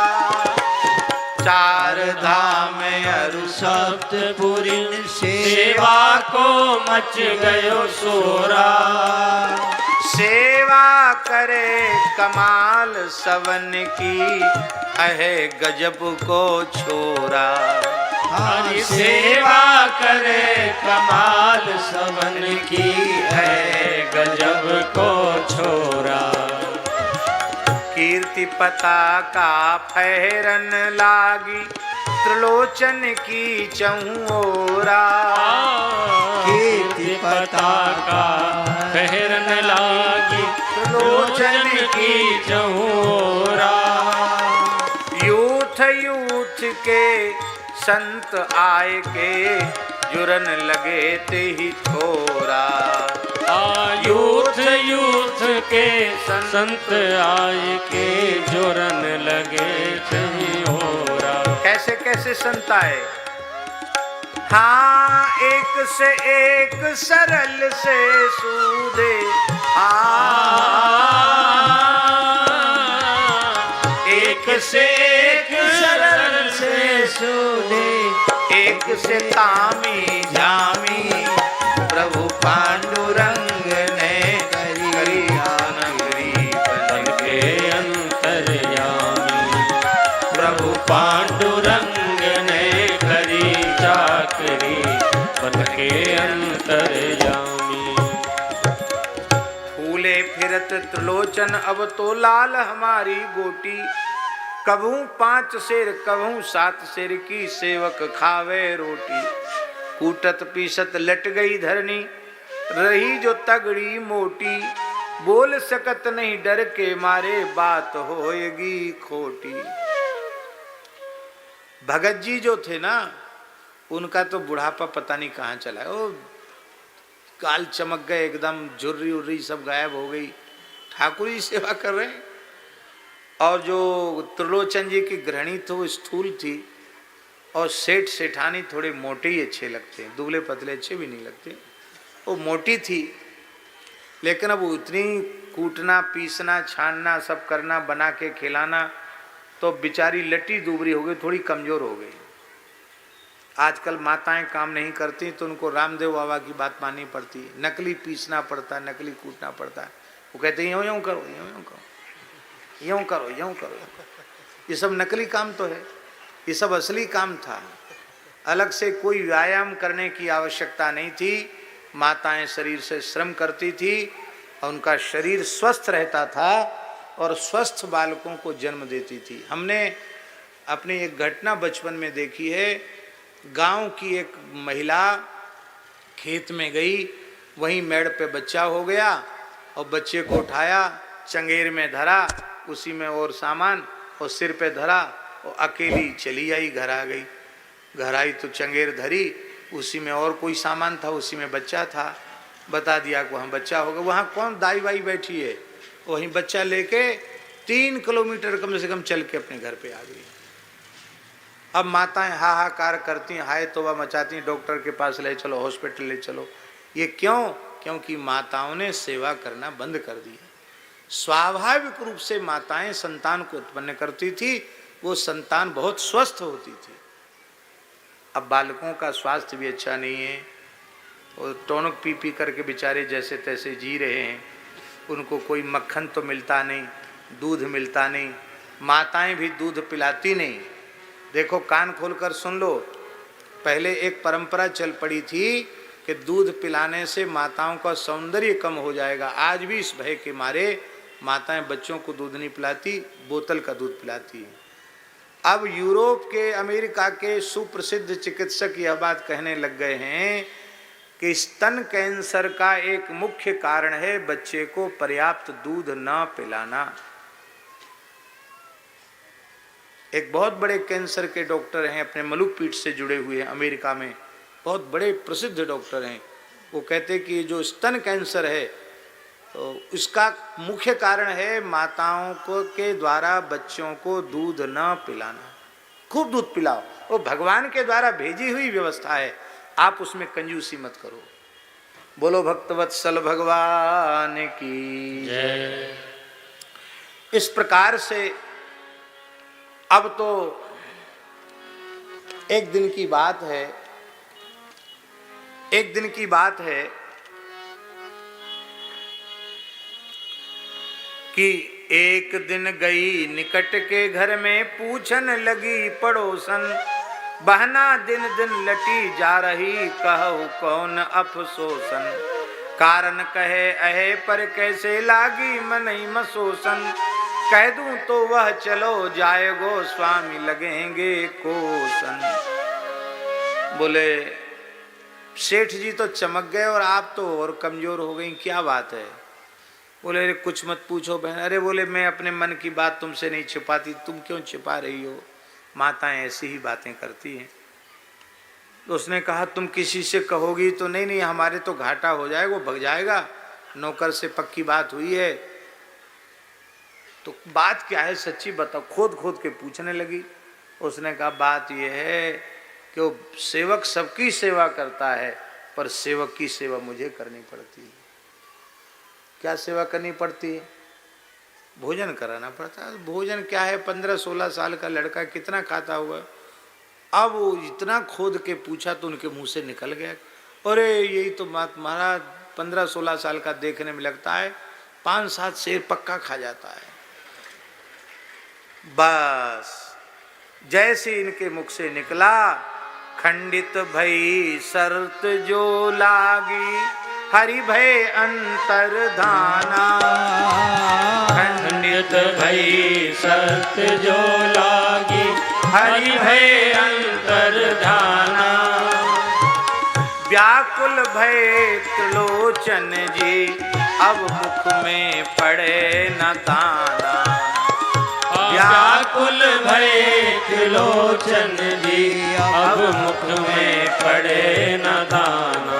चार धाम अरु सप्तपुरिन सेवा को मच गयो सोरा। सेवा करे कमाल सवन की अहे गजब को छोरा। हरि सेवा करे कमाल सवन की है गजब को छोरा। कीर्ति पताका फहरन लागी त्रिलोचन की चहुओरा। कीर्ति पताका फहरन लागी त्रिलोचन की चहुओरा। यूथ यूथ के संत आए के जुरन लगे ते ही थोरा। यूथ यूथ के संत आए के जोरन लगे थे होरा। कैसे कैसे संत आए। हाँ एक से एक सरल से सूदे। एक से एक सरल से सूदे। एक से तामी जामी प्रभु पांडुरंग ने करी नगरी बनके अंतर्यामी। प्रभु पांडुरंग ने करी चाकरी बनके अंतर्यामी। फूले फिरत त्रिलोचन अब तो लाल हमारी गोटी। कभू 5 सेर कभू 7 सेर की सेवक खावे रोटी। कूटत पीसत लट गई धरनी रही जो तगड़ी मोटी। बोल सकत नहीं डर के मारे बात होएगी खोटी। भगत जी जो थे ना, उनका तो बुढ़ापा पता नहीं कहाँ चला। ओ काल चमक गए एकदम, झुर्री उर्री सब गायब हो गई, ठाकुर जी सेवा कर रहे हैं। और जो त्रिलोचन जी की गृहिणी थी वो स्थूल थी, और सेठ सेठानी थोड़े मोटे ही अच्छे लगते हैं, दुबले पतले अच्छे भी नहीं लगते। वो मोटी थी, लेकिन अब उतनी कूटना पीसना छानना सब करना बना के खिलाना, तो बेचारी लट्टी दुबरी हो गई, थोड़ी कमज़ोर हो गई। आजकल माताएं काम नहीं करती तो उनको रामदेव बाबा की बात माननी पड़ती है, नकली पीसना पड़ता है, नकली कूटना पड़ता है। वो कहते हैं यूँ यूँ करो, यूँ यूँ करो, यूँ करो, यूँ करो। ये सब नकली काम तो है, ये सब असली काम था। अलग से कोई व्यायाम करने की आवश्यकता नहीं थी। माताएं शरीर से श्रम करती थी और उनका शरीर स्वस्थ रहता था और स्वस्थ बालकों को जन्म देती थी। हमने अपनी एक घटना बचपन में देखी है। गांव की एक महिला खेत में गई, वहीं मेड़ पे बच्चा हो गया और बच्चे को उठाया, चंगेर में धरा, उसी में और सामान और सिर पे धरा और अकेली चली आई, घर आ गई। घर आई तो चंगेर धरी, उसी में और कोई सामान था, उसी में बच्चा था। बता दिया कि वहाँ बच्चा होगा। वहाँ कौन दाई बाई बैठी है, वहीं बच्चा लेके 3 किलोमीटर कम से कम चल के अपने घर पे आ गई। अब माताएं हाहाकार करती हैं, हाय तौबा मचाती हैं, डॉक्टर के पास ले चलो, हॉस्पिटल ले चलो। ये क्यों? क्योंकि माताओं ने सेवा करना बंद कर दिया। स्वाभाविक रूप से माताएं संतान को उत्पन्न करती थी, वो संतान बहुत स्वस्थ होती थी। अब बालकों का स्वास्थ्य भी अच्छा नहीं है, और टोनक पी पी करके बेचारे जैसे तैसे जी रहे हैं। उनको कोई मक्खन तो मिलता नहीं, दूध मिलता नहीं, माताएं भी दूध पिलाती नहीं। देखो कान खोलकर सुन लो, पहले एक परंपरा चल पड़ी थी कि दूध पिलाने से माताओं का सौंदर्य कम हो जाएगा। आज भी इस भय के मारे माताएं बच्चों को दूध नहीं पिलाती, बोतल का दूध पिलाती हैं। अब यूरोप के, अमेरिका के सुप्रसिद्ध चिकित्सक यह बात कहने लग गए हैं कि स्तन कैंसर का एक मुख्य कारण है बच्चे को पर्याप्त दूध न पिलाना। एक बहुत बड़े कैंसर के डॉक्टर हैं, अपने मलुक पीठ से जुड़े हुए हैं, अमेरिका में बहुत बड़े प्रसिद्ध डॉक्टर हैं। वो कहते हैं कि जो स्तन कैंसर है तो इसका मुख्य कारण है माताओं को के द्वारा बच्चों को दूध न पिलाना। खूब दूध पिलाओ, वो भगवान के द्वारा भेजी हुई व्यवस्था है, आप उसमें कंजूसी मत करो। बोलो भक्तवत्सल भगवान की जय। इस प्रकार से अब तो एक दिन की बात है कि एक दिन गई निकट के घर में, पूछन लगी पड़ोसन, बहना दिन दिन लटी जा रही, कहू कौन अफसोसन। कारण कहे अहे पर कैसे लागी मन ही मसोसन, कह दूं तो वह चलो जाएगो, स्वामी लगेंगे कोसन। बोले सेठ जी तो चमक गए और आप तो और कमजोर हो गई, क्या बात है? बोले अरे कुछ मत पूछो बहन। अरे बोले मैं अपने मन की बात तुमसे नहीं छिपाती, तुम क्यों छिपा रही हो? माताएं ऐसी ही बातें करती हैं। तो उसने कहा तुम किसी से कहोगी तो? नहीं नहीं, हमारे तो घाटा हो जाएगा, वो भग जाएगा, नौकर से पक्की बात हुई है। तो बात क्या है सच्ची बताओ। खोद खोद के पूछने लगी। उसने कहा बात यह है कि वो सेवक सबकी सेवा करता है, पर सेवक की सेवा मुझे करनी पड़ती है। क्या सेवा करनी पड़ती है? भोजन कराना पड़ता है। भोजन क्या है, 15-16 साल का लड़का कितना खाता हुआ। अब वो इतना खोद के पूछा तो उनके मुंह से निकल गया, अरे यही तो बात महाराज, 15-16 साल का देखने में लगता है 5-7 शेर पक्का खा जाता है। बस जैसे इनके मुख से निकला, खंडित भई शर्त जो लागी, हरि भय अंतरधाना। खंडित भई शर्त जो लागी, हरि भय अंतरधाना। व्याकुल भय त्रिलोचन जी, अब मुख में पड़े न दाना। व्याकुल भय त्रिलोचन जी, अब मुख में पड़े न दाना।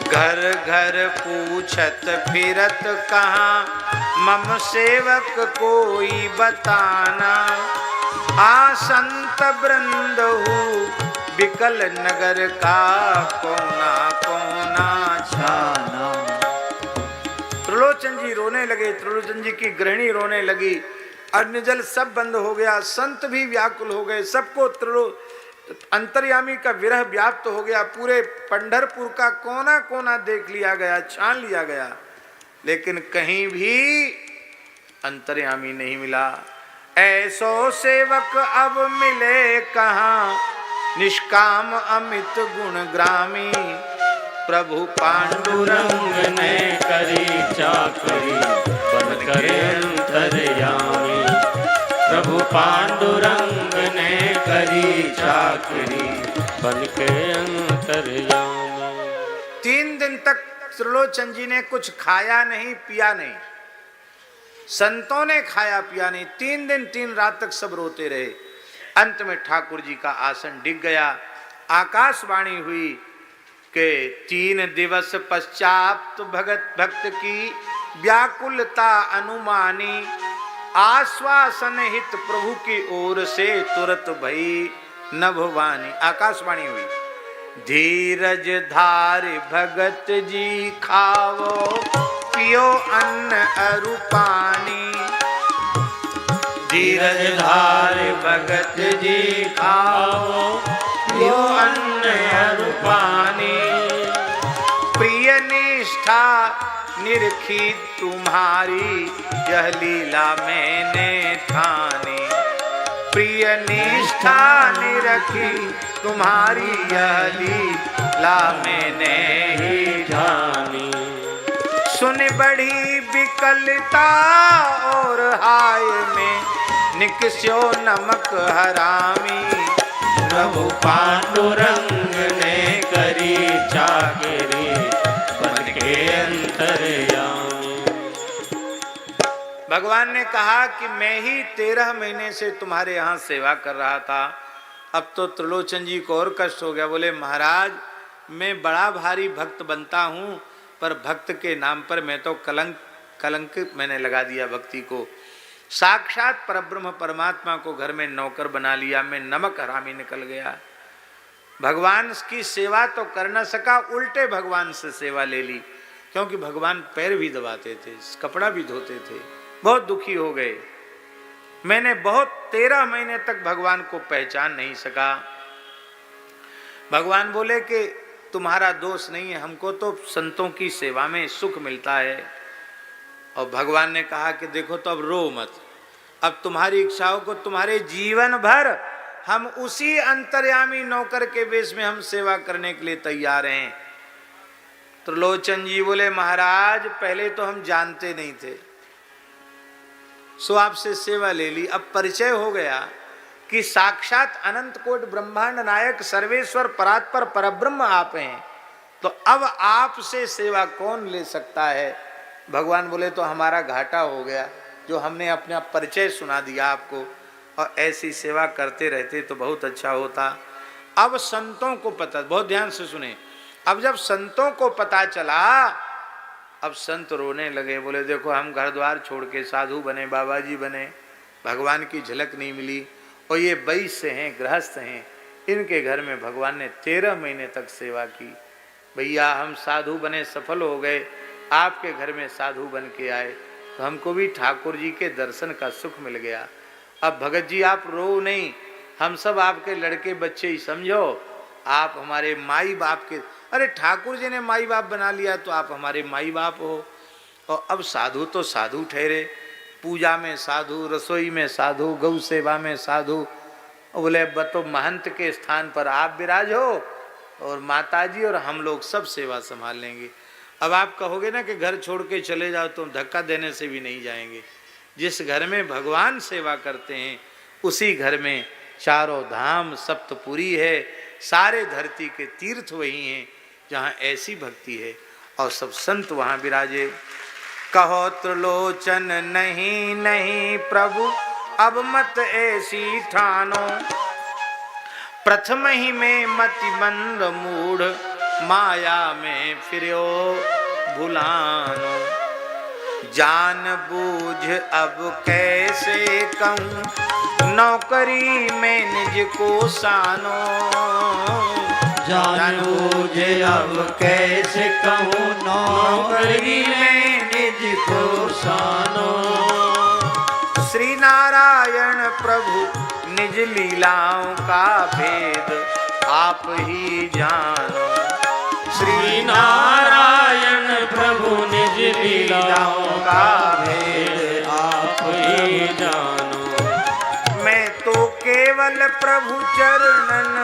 घर घर पूछत फिरत कहाँ, मम सेवक कोई बताना। आ संत वृंद हूँ विकल नगर का, कोना कोना छाना। त्रिलोचन जी रोने लगे, त्रिलोचन जी की गृहिणी रोने लगी, अन्न जल सब बंद हो गया, संत भी व्याकुल हो गए, सबको अंतर्यामी का विरह व्याप्त हो गया। पूरे पंढरपुर का कोना कोना देख लिया गया, छान लिया गया, लेकिन कहीं भी अंतर्यामी नहीं मिला। ऐसो सेवक अब मिले कहाँ, निष्काम अमित गुण ग्रामी। प्रभु पांडुरंग ने करी चाकरी, बन करे अंतर्यामी। प्रभु पांडुरंग ने करी चाकरी, बन के अंतर्यामी। 3 दिन तक त्रिलोचन जी ने कुछ खाया नहीं पिया नहीं, संतों ने खाया पिया नहीं। 3 दिन 3 रात तक सब रोते रहे। अंत में ठाकुर जी का आसन डिग गया। आकाशवाणी हुई कि 3 दिवस पश्चात भक्त की व्याकुलता अनुमानी, आश्वासन हित प्रभु की ओर से तुरत भई नभवानी। आकाशवाणी हुई, धीरज धारि भगत जी खावो, पियो अन्न अरु पानी। धीरज धारि भगत जी खावो, पियो अन्न अरु पानी। प्रिय निष्ठा निरखी तुम्हारी, यह लीला मैंने ठानी। प्रिय निष्ठा निरखी तुम्हारी, यह लीला मैंने ही ठानी। सुन बड़ी विकलता और हाय में निकस्यो नमक हरामी। प्रभु पांडुरंग ने करी चाकरी, बन के अंतर्यामी। भगवान ने कहा कि मैं ही 13 महीने से तुम्हारे यहाँ सेवा कर रहा था। अब तो त्रिलोचन जी को और कष्ट हो गया। बोले महाराज, मैं बड़ा भारी भक्त बनता हूँ, पर भक्त के नाम पर मैं तो कलंक मैंने लगा दिया भक्ति को। साक्षात परब्रह्म परमात्मा को घर में नौकर बना लिया, मैं नमक हरामी निकल गया। भगवान की सेवा तो कर न सका, उल्टे भगवान से सेवा ले ली, क्योंकि भगवान पैर भी दबाते थे, कपड़ा भी धोते थे। बहुत दुखी हो गए। मैंने बहुत 13 महीने तक भगवान को पहचान नहीं सका। भगवान बोले कि तुम्हारा दोष नहीं है, हमको तो संतों की सेवा में सुख मिलता है। और भगवान ने कहा कि देखो, तो अब रो मत, अब तुम्हारी इच्छाओं को तुम्हारे जीवन भर हम उसी अंतर्यामी नौकर के वेश में हम सेवा करने के लिए तैयार हैं। त्रिलोचन जी बोले महाराज, पहले तो हम जानते नहीं थे, सो आपसे सेवा ले ली। अब परिचय हो गया कि साक्षात अनंत कोट ब्रह्मांड नायक सर्वेश्वर परात्पर परब्रह्म आप हैं, तो अब आपसे सेवा कौन ले सकता है। भगवान बोले तो हमारा घाटा हो गया, जो हमने अपना परिचय सुना दिया आपको, और ऐसी सेवा करते रहते तो बहुत अच्छा होता। अब संतों को पता, बहुत ध्यान से सुने, अब जब संतों को पता चला, अब संत रोने लगे। बोले देखो, हम घर द्वार छोड़ के साधु बने, बाबा जी बने, भगवान की झलक नहीं मिली, और ये वैश्य हैं, गृहस्थ हैं, इनके घर में भगवान ने 13 महीने तक सेवा की। भैया हम साधु बने, सफल हो गए, आपके घर में साधु बन के आए, तो हमको भी ठाकुर जी के दर्शन का सुख मिल गया। अब भगत जी आप रो नहीं, हम सब आपके लड़के बच्चे ही समझो, आप हमारे माई बाप के, अरे ठाकुर जी ने माई बाप बना लिया तो आप हमारे माई बाप हो। और अब साधु तो साधु ठहरे, पूजा में साधु, रसोई में साधु, गौ सेवा में साधु। बोले तो महंत के स्थान पर आप विराज हो, और माताजी और हम लोग सब सेवा संभाल लेंगे। अब आप कहोगे ना कि घर छोड़ के चले जाओ, तो धक्का देने से भी नहीं जाएंगे। जिस घर में भगवान सेवा करते हैं, उसी घर में चारों धाम सप्तपुरी है, सारे धरती के तीर्थ वही हैं जहाँ ऐसी भक्ति है, और सब संत वहाँ विराजे। कहो त्रिलोचन नहीं नहीं प्रभु, अब मत ऐसी ठानो, प्रथम ही में मति मंद मूढ़, माया में फिरो भुलानो। जान बूझ अब कैसे कहूँ, नौकरी में निज को सानो। जान बूझ अब कैसे कहूँ, नौकरी में निज को सानो। श्री नारायण प्रभु निज लीलाओं का भेद आप ही जानो। श्री नारायण प्रभु निज लीलाओं का भेद आप ही जानो। मैं तो केवल प्रभु चरणन